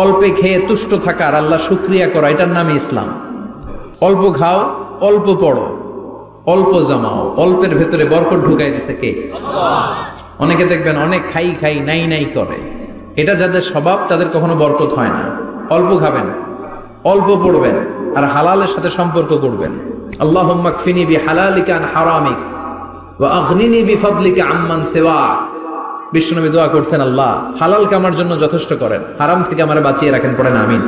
অল্পে খেয়ে তুষ্ট থাকার, আল্লাহ শুকরিয়া করা, এটার নামই ইসলাম। অল্প খাও, অল্প পড়ো, অল্প জমাও, অল্পের ভেতরে বরকত ঢুকাই দিছে কে? অনেকে দেখবেন অনেক খাই খাই নাই নাই করে, এটা যাদের স্বভাব তাদের কখনো বরকত হয় না। অল্প খাবেন, অল্প পড়বেন, আর হালালের সাথে সম্পর্ক করবেন। আল্লাহুম্মা কফিনি বিহালালিকা আন হারামিক ওয়া আগনিনি বিফাদলিকা আম্মান সিওয়াক। বিশ্বনবী দোয়া করতেন, আল্লাহ হালালকে আমার জন্য যথেষ্ট করেন, হারাম থেকে আমারে বাঁচিয়ে রাখেন। পড়েন আমিন।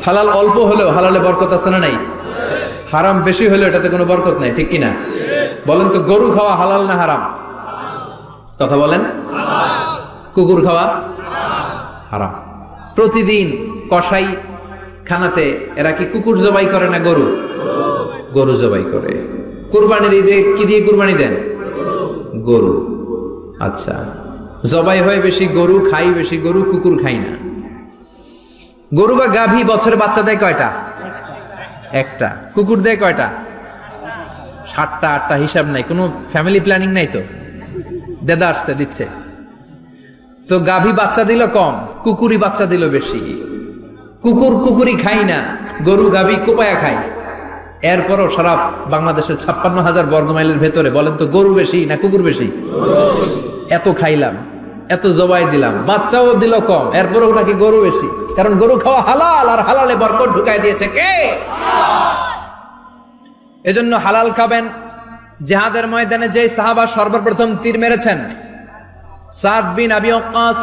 হালাল অল্প হলেও হালালে বরকত আছে না নাই? হারাম বেশি হলেও এটাতে কোনো বরকত নাই, ঠিক কিনা? বলেন তো, গরু খাওয়া হালাল না হারাম? কথা বলেন। কুকুর খাওয়া হারাম। প্রতিদিন কসাই খানাতে এরা কি কুকুর জবাই করে না গরু? গরু জবাই করে। কুরবানির ঈদে কি দিয়ে কুরবানি দেন? গরু। আচ্ছা, জবাই হয় বেশি গরু, খাই বেশি গরু, কুকুর খাই না। গরু বা গাভী বছরে বাচ্চা দেয় কয়টা? একটা। কুকুর দেয় কয়টা? 7টা 8টা, হিসাব নাই, কোনো ফ্যামিলি প্ল্যানিং নাই তো, দেদা আসছে দিচ্ছে। তো গাভী বাচ্চা দিল কম, কুকুরই বাচ্চা দিল বেশি। কুকুরি খাই না, গরু গাভী কোপায়া খায়। এরপরও সারা বাংলাদেশের 56,000 বর্গমাইলের ভেতরে বলেন তো, গরু বেশি না কুকুর বেশি? এত খাইলাম, এত জবাই দিলাম, বাচ্চাও দিল কম, এরপরও নাকি গরু বেশি। কারণ গরু খাওয়া হালাল, আর হালালে বরকত ঢুকাই দিয়েছে কে? এজন্য হালাল খাবেন। জিহাদের ময়দানে যে সাহাবা সর্বপ্রথম তীর মেরেছেন, সাদ বিন আবি ওয়াক্কাস,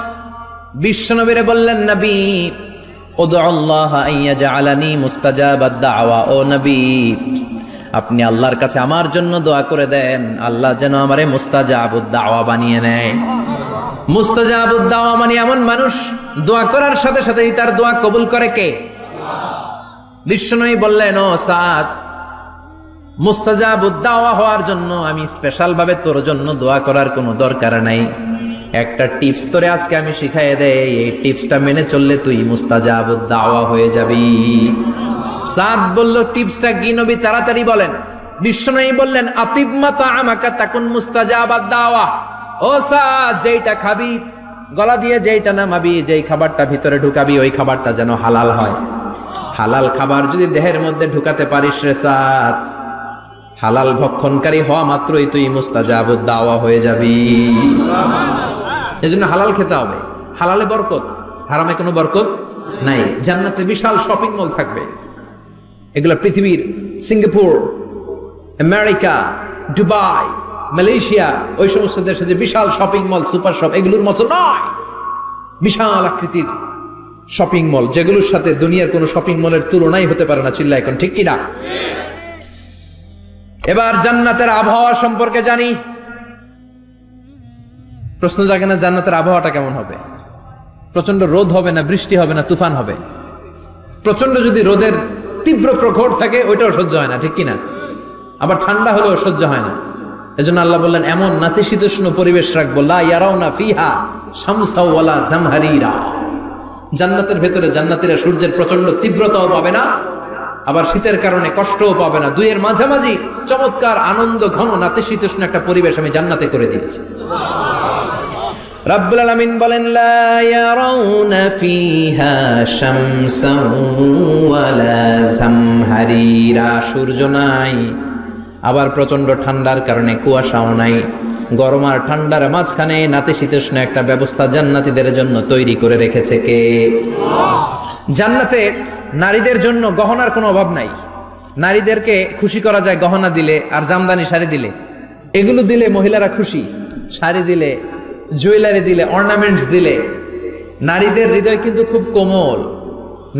বিশ্বনবীরে বললেন, নবী উদউ আল্লাহ আইয়াজআলানি মুস্তাজাবাদ দাওয়া। ও নবী, আপনি আল্লাহর কাছে আমার জন্য দোয়া করে দেন, আল্লাহ যেন আমারে মুস্তাজাবুদ দাওয়া বানিয়ে নেয়। মুস্তাজাবুদ দাওয়া মানে এমন মানুষ, দোয়া করার সাথে সাথেই তার দোয়া কবুল করে কে? বিশ্বনবী বললেন, ও সাদ, মুস্তাজাবুদ দাওয়া হওয়ার জন্য আমি স্পেশাল ভাবে তোর জন্য দোয়া করার কোনো দরকার নাই। একটা টিপস তোরে আজকে আমি শিখাইয়ে দেই, এই টিপসটা মেনে চললে তুই মুস্তাজাবুদ দাওয়া হয়ে যাবি। সাদ বলল, টিপসটা কি নবী? তাড়াতাড়ি বলেন। বিশ্বনবী বললেন আতিব মাতা আমাকা তাকুন মুস্তাজাবাদ দাওয়া। ও সাদ, যেইটা খাবি, গলা দিয়ে যেইটা নামাবি, যেই খাবারটা ভিতরে ঢুকাবি, ওই খাবারটা যেন হালাল হয়। হালাল খাবার যদি দেহের মধ্যে ঢুকাতে পারিস রে সাদ, হালাল ভক্ষণকারী হওয়া মাত্রই তুই মুস্তাজাবুদ দাওয়া হয়ে যাবি। এজন্য হালাল খেতে হবে। হালালে বরকত, হারামে কোনো বরকত নাই। জান্নাতে বিশাল শপিং মল থাকবে, এগুলো পৃথিবীর সিঙ্গাপুর, আমেরিকা, দুবাই, মালয়েশিয়া, ওই সমস্ত দেশে যে বিশাল শপিং মল, সুপার শপ, এগুলোর মতো নয়। বিশাল আকৃতির শপিং মল, যেগুলোর সাথে দুনিয়ার কোনো শপিং মলের তুলনাই হতে পারে না। চিল্লা এখন ঠিক কিনা? এবার জান্নাতের আবহাওয়া সম্পর্কে জানি। প্রশ্ন জাগে না, জান্নাতের আবহাওয়াটা কেমন হবে? প্রচন্ড রোদ হবে না, বৃষ্টি হবে না, তুফান হবে? প্রচন্ড যদি রোদের তীব্র প্রখর থাকে, ওইটাও সহ্য হয় না, ঠিক কিনা? আবার ঠান্ডা হলেও সহ্য হয় না। এজন্য আল্লাহ বললেন এমন নাতিশীতোষ্ণ পরিবেশ রাখবো, লা ইয়ারাউনা ফিহা শামসা ওয়ালা জামহারিরা। জান্নাতের ভেতরে জান্নাতীরা সূর্যের প্রচন্ড তীব্রতাও পাবে না, আবার শীতের কারণে কষ্টও পাবে না। দুইয়ের মাঝামাঝি চমৎকার আনন্দ ঘন নাতিশীতোষ্ণ একটা পরিবেশ আমি জান্নাতে করে দিয়েছি। রাব্বুল আলামিন বলেন লা ইয়ারাউনা ফিহা শামসা ওয়ালা জামহারিরা। সূর্য নাই, আবার প্রচন্ড ঠান্ডার কারণে কুয়াশাও নাই। গরম আর ঠান্ডার মাঝখানে নাতিশীতোষ্ণ একটা ব্যবস্থা জান্নাতীদের জন্য তৈরি করে রেখেছে কে? জান্নাতে নারীদের জন্য গহনার কোনো অভাব নাই। নারীদেরকে খুশি করা যায় গহনা দিলে আর জামদানি শাড়ি দিলে। এগুলো দিলে মহিলারা খুশি। শাড়ি দিলে, জুয়েলারি দিলে, অর্নামেন্টস দিলে। নারীদের হৃদয় কিন্তু খুব কোমল।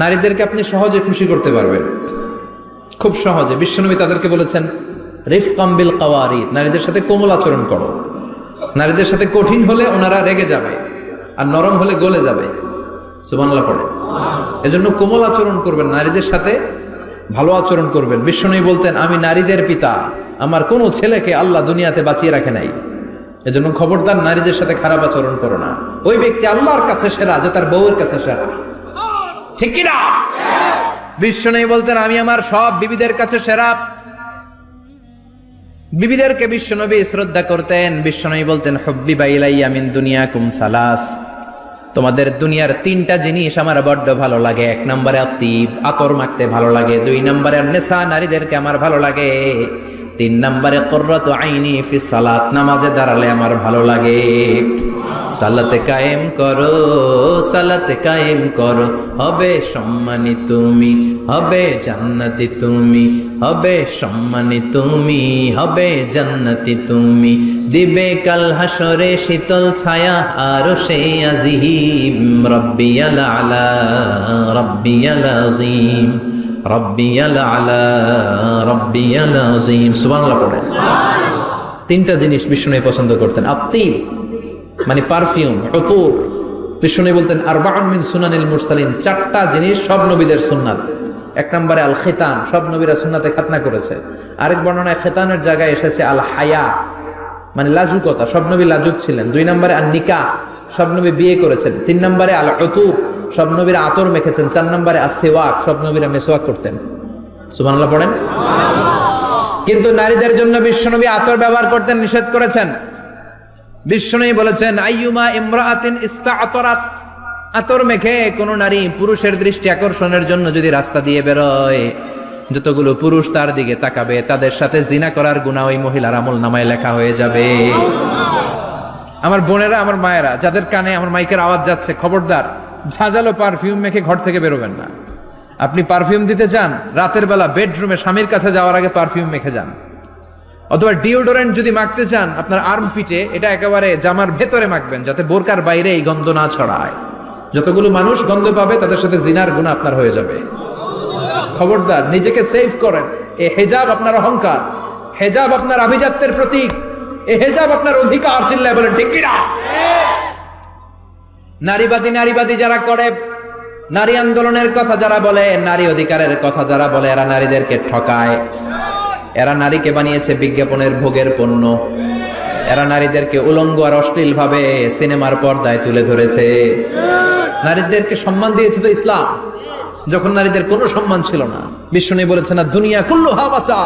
নারীদেরকে আপনি সহজে খুশি করতে পারবেন, খুব সহজে। বিশ্বনবী তাদেরকে বলেছেন রিফকাম বিল কাওয়ারিদ, নারীদের সাথে কোমল আচরণ করো। নারীদের সাথে কঠিন হলে ওনারা রেগে যাবে, আর নরম হলে গলে যাবে। সুবহানাল্লাহ পড়ে। এজন্য কোমল আচরণ করবেন, নারীদের সাথে ভালো আচরণ করবেন। বিশ্বনবী বলতেন আমি নারীদের পিতা, আমার কোনো ছেলেকে আল্লাহ দুনিয়াতে বাঁচিয়ে রাখে নাই। এজন্য খবরদার নারীদের সাথে খারাপ আচরণ করো না। ওই ব্যক্তি আল্লাহর কাছে সেরা যে তার বউয়ের কাছে সেরা, ঠিক কিনা? বিশ্বনবী বলতেন আমি আমার সব বিবিদের কাছে সেরা। বিবিদেরকে বিশ্বনবী শ্রদ্ধা করতেন। বিশ্বনবী বলতেন হুব্বিবা ইলাইয়া মিন দুনিয়াকুম সালাস, তোমাদের দুনিয়ার তিনটা জিনিস আমার বড্ড ভালো লাগে। এক নম্বরে আতিব, আতর মাখতে ভালো লাগে। দুই নম্বরে নেশা, নারীদেরকে আমার ভালো লাগে। তিন নম্বরে কুররাতু আইনি ফি সালাত, নামাজে দাঁড়ালে আমার ভালো লাগে। সালাতে কায়েম করো, সালাতে কায়েম করো, হবে সম্মানী তুমি, হবে জান্নাতি তুমি, হবে সম্মানী তুমি, হবে জান্নাতি তুমি। দিবে কাল হাসরে শীতল ছায়া আরশে আজিম। রব্বিয়াল আলা, রব্বিয়াল আযীম, রব্বিয়াল আলা, রব্বিয়াল আযীম। সুবহানাল্লাহ পড়ে। তিনটা জিনিস বিষ্ণু পছন্দ করতেন। আতিব মানে পারফিউম, উতুর। বিষ্ণু বলতেন আরবাউন মিন সুনানিল মুরসালিন, চারটা জিনিস সব নবীদের সুন্নাত। এক নম্বরে আল খিতান, সব নবীরা সুন্নাতে খাতনা করেছে। আরেক বর্ণনায় খিতানের জায়গায় এসেছে আল হায়া, মানে লাজুকতা, সব নবী লাজুক ছিলেন। দুই নম্বরে আল নিকাহ, সব নবী বিয়ে করেছেন। তিন নম্বরে আল উতুর, সব নবীরা আতর মেখেছেন। চার নম্বরে আস সিওয়াক, সব নবীরা মিসওয়াক করতেন। সুবহানাল্লাহ পড়েন। কিন্তু নারীদের জন্য বিশ্বনবী আতর ব্যবহার করতেন নিষেধ করেছেন। বিশ্বনবী বলেছেন আইয়ুমা ইমরাআতিন ইস্তাআতারাত, আতর মেখে কোন নারী পুরুষের দৃষ্টি আকর্ষণের জন্য যদি রাস্তা দিয়ে বেরোয়, যতগুলো পুরুষ তার দিকে তাকাবে তাদের সাথে জিনা করার গুনাহ ওই মহিলার আমলনামায় লেখা হয়ে যাবে। আমার বোনেরা, আমার মায়েরা, যাদের কানে আমার মাইকের আওয়াজ যাচ্ছে, খবরদার ঝাঁঝালো পারফিউম মেখে ঘর থেকে বেরোবেন না। আপনি পারফিউম দিতে চান, রাতের বেলা বেডরুমে স্বামীর কাছে যাওয়ার আগে পারফিউম মেখে যান। অথবা ডিওডোরেন্ট যদি মাখতে চান, আপনার আর্ম পিটে, এটা একেবারে জামার ভেতরে মাখবেন, যাতে বোরকার বাইরে এই গন্ধ না ছড়ায়। যতগুলো মানুষ গন্ধ পাবে তাদের সাথে জিনার গুনাহ আপনার হয়ে যাবে। খবরদার নিজেকে সেভ করেন। এই হেজাব আপনার অহংকার, হেজাব আপনার আভিজাত্যের প্রতীক, এই হেজাব আপনার অধিকার। চিল্লায় বলেন ঠিক কিনা? নারীবাদী যারা করে, নারী আন্দোলনের কথা যারা বলে, নারী অধিকারের কথা যারা বলে, এরা নারীদেরকে ঠকায়। এরা নারীকে বানিয়েছে বিজ্ঞাপনের ভোগের পণ্য। এরা নারীদেরকে উলঙ্গ আর অশ্লীল ভাবে সিনেমার পর্দায় তুলে ধরেছে। নারীদেরকে সম্মান দিয়েছে তো ইসলাম, যখন নারীদের কোনো সম্মান ছিল না। বিশ্বনবী বলেছেন না দুনিয়া কুল্লুহা বাচা,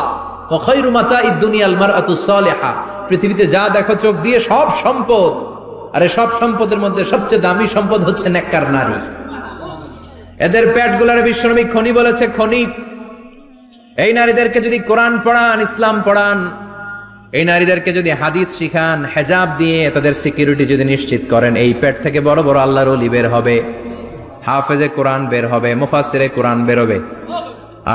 ওয়া খায়রু মাতাঈদ দুনিয়াল মারআতুস সালিহা, পৃথিবীতে যা দেখো চোখ দিয়ে সব সম্পদ, আরে সব সম্পদের মধ্যে সবচেয়ে দামি সম্পদ হচ্ছে নেককার নারী। এদের পেটগুলার বিশ্বনবী খনি বলেছে, খনি। এই নারীদেরকে যদি কোরআন পড়ান, ইসলাম পড়ান, এই নারীদেরকে যদি হাদিস শিখান, হেজাব দিয়ে তাদের সিকিউরিটি যদি নিশ্চিত করেন, এই পেট থেকে বড় বড় আল্লাহর ওলি বের হবে, হাফেজে কোরআন বের হবে, মুফাসসিরে কোরআন বের হবে।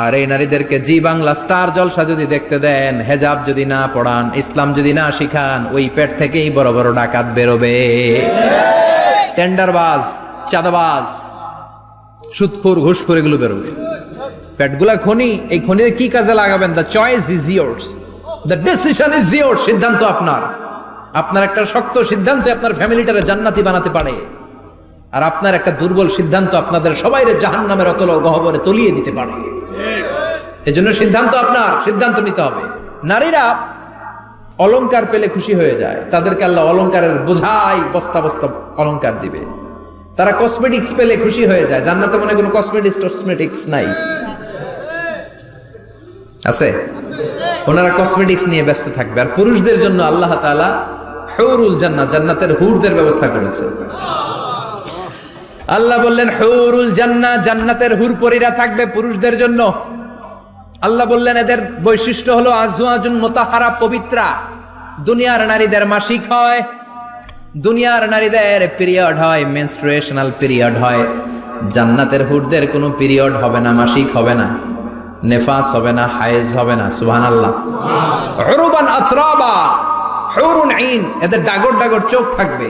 আর এই নারীদেরকে জি বাংলা স্টার জলসা যদি দেখতে দেন, হেজাব যদি না পড়ান, ইসলাম যদি না শিখান, ওই পেট থেকেই বড় বড় ডাকাত বেরোবে, টেন্ডারবাজ, চাঁদাবাজ, সুদখোর, ঘুষখোর, এগুলো বেরোবে। পেটগুলা খনি, এই খনিতে কি কাজে লাগাবেন? The choice is years, the decision is years. সিদ্ধান্ত আপনার। আপনার একটা শক্ত সিদ্ধান্ত আপনার ফ্যামিলিটারে জান্নাতি বানাতে পারে, আর আপনার একটা দুর্বল সিদ্ধান্ত আপনাদের সবাইরে জাহান্নামের অতল গহ্বরে তলিয়ে দিতে পারে। এজন্য সিদ্ধান্ত আপনার, সিদ্ধান্ত নিতে হবে। নারীরা অলংকার পেলে খুশি হয়ে যায়, তাদেরকে আল্লাহ অলংকারের বোঝাই বস্তা বস্তা অলংকার দিবে। তারা কসমেটিক্স পেলে খুশি হয়ে যায়। জান্নাতে মনে কোনো কসমেটিক্স নাই, আছে? ওনারা কসমেটিক্স নিয়ে ব্যস্ত থাকবে। আর পুরুষদের জন্য আল্লাহ তাআলা হুরুল জান্নাহ, জান্নাতের হুরদের ব্যবস্থা করেছে। আল্লাহ বললেন হুরুল জান্নাহ, জান্নাতের হুরপরীরা থাকবে পুরুষদের জন্য। আল্লাহ বললেন এদের বৈশিষ্ট্য হলো আজওয়াজুন মুতাহহারা, পবিত্রা। দুনিয়ার নারীদের মাসিক হয়, দুনিয়ার নারীদের পিরিয়ড হয়, মেনস্ট্রুয়েশনাল পিরিয়ড হয়। জান্নাতের হুরদের কোনো পিরিয়ড হবে না, মাসিক হবে না, নেফাস হবে না, হায়েজ হবে না। সুবহানাল্লাহ। উরুবান আতরাবা, হুরুন আইন, এদের ডাগর ডাগর চোখ থাকবে,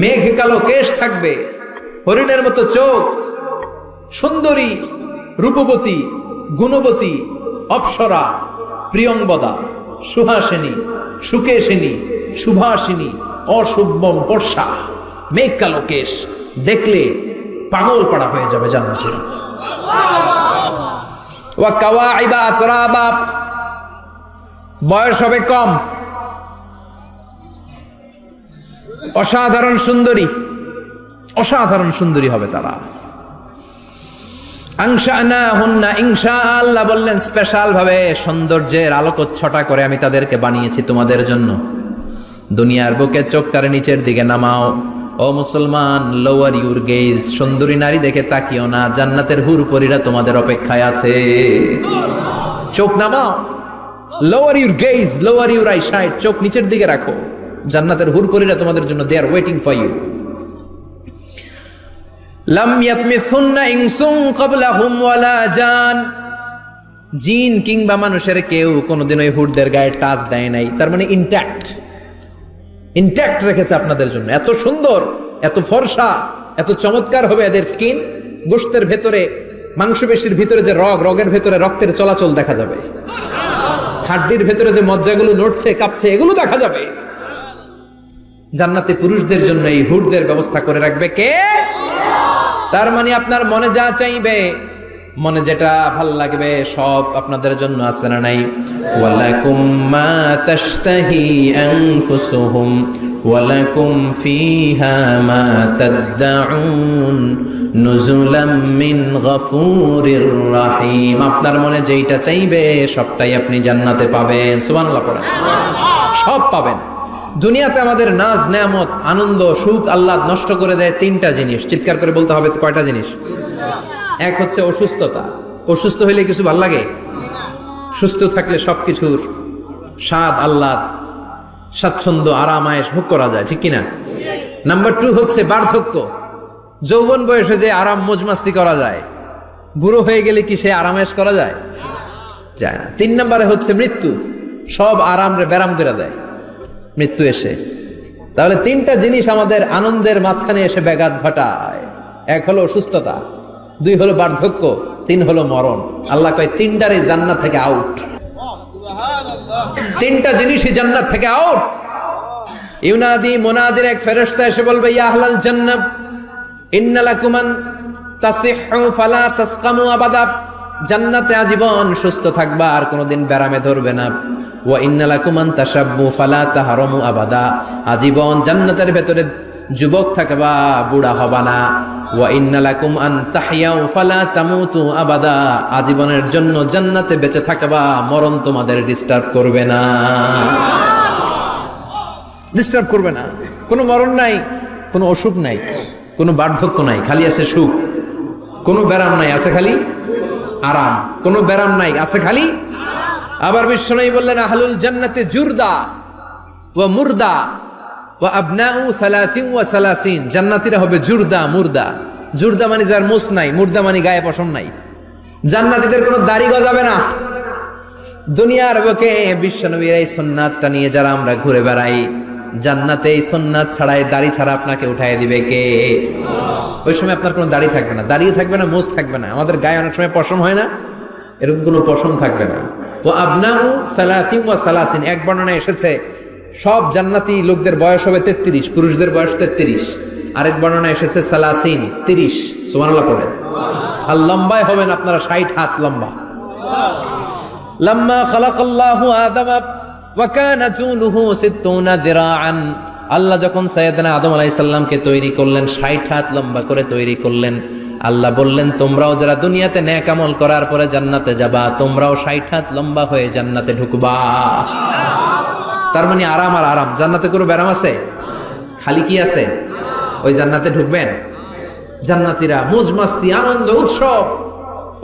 মেঘ কালো কেশ থাকবে, হরিণের মতো চোখ, সুন্দরী, রূপবতী, গুণবতী, অপ্সরা, প্রিয়ংবদা, সুহাসিনী, সুকেশিনী, সুভাষিনী, অশুভম বর্ষা, মেঘ কালো কেশ, দেখলে পাগল পাড়া হয়ে যাবে জান্নাতের। ওয়া কাওয়াইবা আতরাবা, বয়স হবে কম, অসাধারণ সুন্দরী, অসাধারণ সুন্দরী হবে তারা। আনশানাহুন্না ইনশা, আল্লাহ বললেন স্পেশাল ভাবে সৌন্দর্যের আলোকচ্ছটা করে আমি তাদেরকে বানিয়েছি তোমাদের জন্য। দুনিয়ার বুকে চোখটারে নিচের দিকে নামাও। ও মুসলমান, লোয়ার ইউর গেজ, সুন্দরী নারী দেখে তাকিও না, জান্নাতের হুরপরীরা তোমাদের অপেক্ষায় আছে। চোখ নামাও, lower your gauge, lower your I side, চোখ নিচের দিকে রাখো, জান্নাতের হুরপরীরা তোমাদের জন্য দে আর ওয়েটিং ফর ইউ। লাম ইয়াতমিসুন্না ইনসুন ক্বাবলাহুম ওয়ালা জান, জিন কিংবা মানুষের কেউ কোনোদিন ওই হুরদের গায়ে টাচ দেয় নাই। তার মানে ইনট্যাক্ট রেখেছে আপনাদের জন্য। এত সুন্দর, এত ফর্সা, এত চমৎকার হবে এদের স্কিন। গোশতের ভেতরে, মাংসপেশির ভিতরে যে রগের ভেতরে রক্তের চলাচল দেখা যাবে, হাড্ডির ভেতরে যে মজ্জাগুলো নড়ছে কাঁপছে এগুলো দেখা যাবে। জান্নাতে পুরুষদের জন্য এই হুরদের ব্যবস্থা করে রাখবে কে? তার মানে আপনার মনে যা চাইবে, মনে যেটা ভাল লাগবে সব আপনাদের জন্য আছে না নাই? ওয়ালাকুম মা তাশতাহি আনফুসুহুম ওয়ালাকুম ফিহা মা তাদউন নুজুলাম মিন গফুরির রহিম। আপনার মনে যেটা চাইবে সবটাই আপনি জান্নাতে পাবেন। সুবহানাল্লাহ পড়েন। সব পাবেন। দুনিয়াতে আমাদের নাজ নেয়ামত, আনন্দ, সুখ আল্লাহ নষ্ট করে দেয় তিনটা জিনিস। চিৎকার করে বলতে হবে কয়টা জিনিস? এক হচ্ছে অসুস্থতা। অসুস্থ হইলে কিছু ভাল লাগে? সুস্থ থাকলে সবকিছুর স্বাদ, আল্লাহ, স্বাচ্ছন্দ্য, আরাম, আয়েশ ভোগ করা যায়, ঠিক কিনা? নাম্বার 2 হচ্ছে বার্ধক্য। যৌবন বয়সে যে আরাম মজমাস্তি করা যায়, বুড়ো হয়ে গেলে কি সে আরাম-আয়েশ করা যায়? যায় না। 3 নম্বরে হচ্ছে মৃত্যু। সব আরাম রে ব্যারাম করে দেয় মৃত্যু এসে। তাহলে 3টা জিনিস আমাদের আনন্দের মাঝখানে এসে ব্যাঘাত ঘটায়। 1 হলো অসুস্থতা, 2 হলো বার্ধক্য, 3 হলো মরণ। আল্লাহ কয় 3টারই জান্নাত থেকে আউট। 3টা জিনিসই জান্নাত থেকে আউট। ইউনাদি, মুনাদির এক ফেরেশতা এসে বলবে, ইয়া আহলাল জান্নাহ ইন্না লাকুম আন তাসিহু ফালা তাসকামু আবাদা। জান্নাতে আজীবন সুস্থ থাকবা, আর কোনোদিন ব্যারামে ধরবে না। ওয়া ইন্না লাকুম আন তাশাব্বু ফালা তাহরামু আবাদা। আজীবন জান্নাতের ভেতরে যুবক থাকবা, বুড়া হবা না। ওয়া ইন্না লাকুম আন তাহইয়াউ ফালা তামুতু আবাদা, আজীবনের জন্য জান্নাতে বেঁচে থাকবা, মরণ তোমাদের ডিস্টার্ব করবে না, ডিস্টার্ব করবে না। কোনো মরণ নাই, কোনো অসুখ নাই, কোনো বার্ধক্য নাই, খালি আছে সুখ। কোনো ব্যারাম নাই, আছে খালি আরাম। কোনো ব্যারাম নাই, আছে খালি। আবার বিশ্বনবী বললেন আহলুল জান্নাতে জুরদা ওয়া মুরদা ওয়া আবনাউ সালাসিন ওয়া সালাসিন, জান্নাতীরা হবে জুরদা মুরদা। জুরদা মানে যার মুছ নাই, মুরদা মানে গায়ে পশম নাই। জান্নাতীদের কোনো দাড়ি গজাবে না। দুনিয়ার বুকে বিশ্বনবীর এই সুন্নাতটা নিয়ে যারা আমরা ঘুরে বেড়াই, জান্নাতে এই সুন্নাত ছাড়াই দাড়ি ছাড়া আপনাকে উঠায় দিবে কে? ওই সময় আপনার কোনো দাড়ি থাকবে না, দাড়িও থাকবে না, মোজ থাকবে না। আমাদের গায়ে অনেক সময় পশম হয় না, এরকম কোনো পশম থাকবে না। ও আবনাউ সালাসিন ওয়া সালাসিন, এক বর্ণনায় এসেছে সব জান্নাতি লোকদের বয়স হবে 33, পুরুষদের বয়স 33। আরেক বর্ণনায় এসেছে সালাসিন, 30। সুবহানাল্লাহ পড়েন। আর লম্বায় হবেন আপনারা 60 হাত লম্বা। লাম্মা খালাকাল্লাহু আদামা ওয়া কানা তুলুহু 60 যিরাআন, আল্লাহ যখন সাইয়েদনা আদম আলাইহিস সালামকে তৈরি করলেন, 60 হাত লম্বা করে তৈরি করলেন। আল্লাহ বললেন তোমরাও যারা দুনিয়াতে নেক আমল করার পরে জান্নাতে যাবা, তোমরাও 60 হাত লম্বা হয়ে জান্নাতে ঢুকবা। তার মানে আরাম আর আরাম। জান্নাতে কোনো ব্যারাম আছে? খালি কি আছে? ওই জান্নাতে ঢুকবেন, জান্নাতীরা মौज মাস্তি, আনন্দ, উৎসব,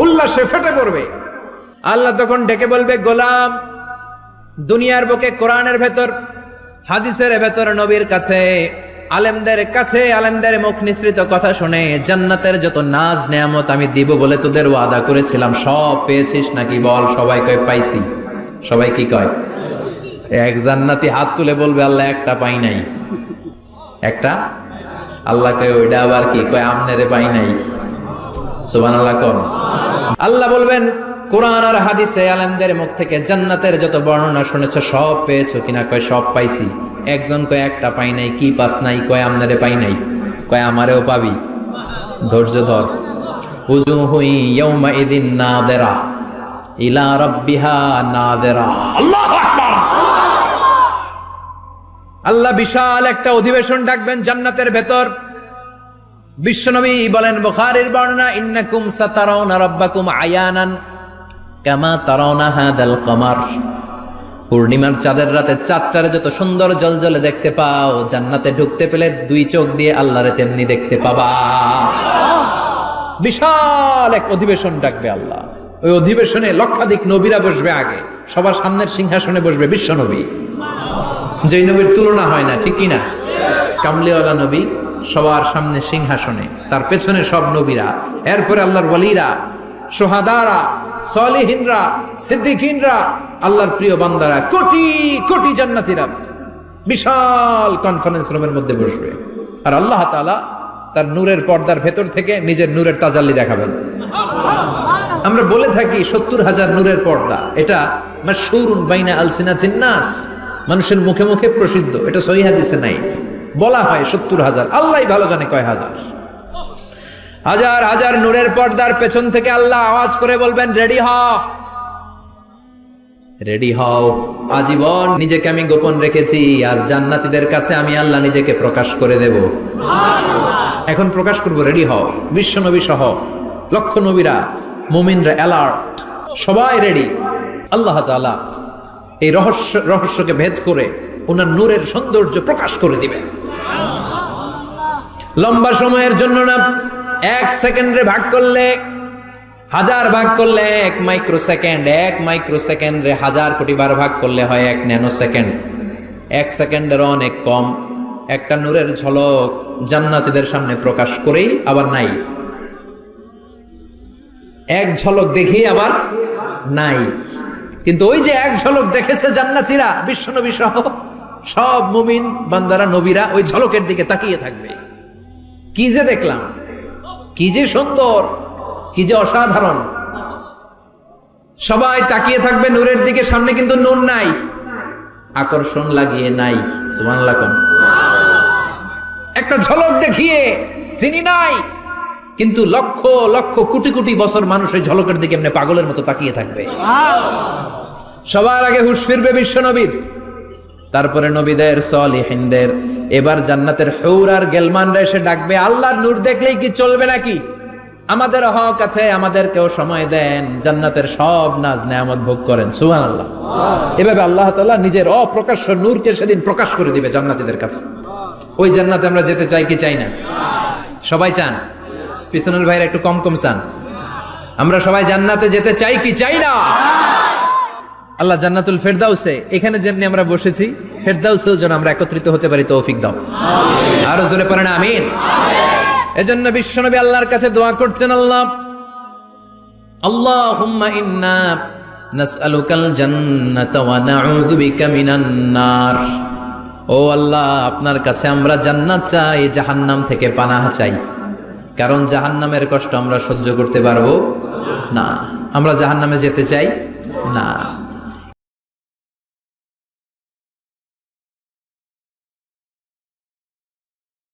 উল্লাসে ফেটে পড়বে। আল্লাহ তখন ডেকে বলবে গোলাম, দুনিয়ার বুকে কোরআনের ভেতর, হাদিসের ভেতর, নবীর কাছে, আলেমদের কাছে, আলেমদের মুখ নিঃসৃত কথা শুনে জান্নাতের যত নাজ নেয়ামত আমি দিব বলে তোদের ওয়াদা করেছিলাম, সব পেয়েছিস নাকি? বল। সবাই কয় পাইছি। সবাই কি কয়? এক জান্নাতি হাত তুলে বলবে আল্লাহ একটা পাই নাই। একটা? আল্লাহ কয় ওইটা আবার কি? কয় আমনেরে পাই নাই। সুবহানাল্লাহ কোন? আল্লাহ বলবেন কোরআন আর হাদিসে আলেমদের মুখ থেকে জান্নাতের যত বর্ণনা শুনেছ সব পেয়েছো কিনা? কয় সব পাইছি। একজন কয় একটা পাই নাই। কি পাস নাই? কয় আমনেরে পাই নাই। কয় আমারেও পাবি, ধৈর্য ধর। উজুহু ইয়াউমা ইদিন নাদিরা ইলা রাব্বিহা নাদিরা। আল্লাহু আকবার। আল্লাহ বিশাল একটা অধিবেশন ডাকবেন জান্নাতের ভেতর। বিশ্বনবী বলেন বুখারীর বর্ণনা, ইন্নাকুম সাতারাউনা রাব্বাকুম আয়ানান কামা তারাউনা হাদাল কমার। পূর্ণিমার চাঁদের রাতে চাঁদটারে যত সুন্দর জলজলে দেখতে পাও, জান্নাতে ঢুকতে পেলে দুই চোখ দিয়ে আল্লাহরে তেমনি দেখতে পাবা। বিশাল এক অধিবেশন ডাকবে আল্লাহ। ওই অধিবেশনে লক্ষাধিক নবীরা বসবে। আগে সবার সামনের সিংহাসনে বসবে বিশ্বনবী, যেই নবীর তুলনা হয় না, ঠিক কিনা? কামলিওয়ালা নবী সবার সামনে সিংহাসনে, তার পেছনে সব নবীরা, এরপরে আল্লাহর ওয়ালিরা, সোহাদারা, সলিহিনরা, সিদ্দিকিনরা, আল্লাহর প্রিয় বান্দারা, কোটি কোটি জান্নাতীরা বিশাল কনফারেন্স রুমের মধ্যে বসবে। আর আল্লাহ তাআলা তার নূরের পর্দার ভেতর থেকে নিজের নূরের তাজাল্লি দেখাবেন। আমরা বলে থাকি 70,000 নূরের পর্দা, এটা মাশহুরুন বাইনা আলসিনাতিন নাস, মানুষের মুখে মুখে প্রসিদ্ধ। এটা সহিহ হাদিসে নাই, বলা হয় 70,000। আল্লাহই ভালো জানে কয় হাজার। হাজার হাজার নূরের পর্দার পেছন থেকে আল্লাহ আওয়াজ করে বলবেন রেডি হও, রেডি হও। আজীবন নিজেকে আমি গোপন রেখেছি, আজ জান্নাতীদের কাছে আমি আল্লাহ নিজেকে প্রকাশ করে দেব। এখন প্রকাশ করব, রেডি হও। বিশ্ব নবী সহ লক্ষ নবীরা, মুমিনরা অ্যালার্ট, সবাই রেডি। আল্লাহ তাআলা এই রহস্যকে ভেদ করে ওনার নূরের সৌন্দর্য প্রকাশ করে দিবেন। লম্বা সময়ের জন্য না, 1 সেকেন্ডে ভাগ করলে, 1000 ভাগ করলে 1 মাইক্রো সেকেন্ড, 1 মাইক্রো সেকেন্ডে 1000 কোটি বার ভাগ করলে হয় 1 ন্যানো সেকেন্ড। 1 সেকেন্ডের অনেক কম একটা নূরের ঝলক জান্নাতীদের সামনে প্রকাশ করেই আবার নাই। এক ঝলক দেখি আবার নাই। কিন্তু ওই যে এক ঝলক দেখেছে জান্নাতীরা, বিশ্বনবী সহ সব মুমিন বান্দারা, নবীরা ওই ঝলকের দিকে তাকিয়ে থাকবে। কি যে দেখলাম, কি যে সুন্দর, কি যে অসাধারণ। সবাই তাকিয়ে থাকবে নূরের দিকে, সামনে কিন্তু নূর নাই, আকর্ষণ লাগিয়ে নাই। সুবহানাল্লাহ। একটা ঝলক দেখিয়ে তিনি নাই, কিন্তু লক্ষ লক্ষ কোটি কোটি বছর মানুষ ওই ঝলকের দিকে এমনি পাগলের মতো তাকিয়ে থাকবে। সবার আগে হুঁশ ফিরবে বিশ্বনবীর। তারপরে নবীদের, সলিহিনদের। এবার জান্নাতের হুর আর গেলমানরা এসে ডাকবে, আল্লাহর নূর দেখলেই কি চলবে নাকি? আমাদের হক আছে, আমাদেরকেও সময় দেন, জান্নাতের সব নাজ নেয়ামত ভোগ করেন। সুবহানাল্লাহ। এভাবে আল্লাহ তাআলা নিজের অপ্রকাশ্য নূরকে সেদিন প্রকাশ করে দিবে জান্নাতীদের কাছে। ওই জান্নাতে আমরা যেতে চাই কি চাই না? সবাই চান? পিছনের ভাইরা একটু কম কম চান। আমরা সবাই জান্নাতে যেতে চাই কি চাই না? আল্লাহ জান্নাতুল ফেরদাউসে, এখানে যেমনি আমরা বসেছি, ফেরদাউসেও যেন আমরা একত্রিত হতে পারি, তৌফিক দাও। আরো জোরে পড়েন আমিন। এজন্য বিশ্বনবী আল্লাহর কাছে দোয়া করছেন, আল্লাহুম্মা ইন্না নাসআলুকাল জান্নাতা ওয়া নাউযু বিকা মিনান নার। ও আল্লাহ, আপনার কাছে আমরা জান্নাত চাই, জাহান্নাম থেকে পানাহ চাই। কারণ জাহান্নামের কষ্ট আমরা সহ্য করতে পারবো না। আমরা জাহান্নামে যেতে চাই না।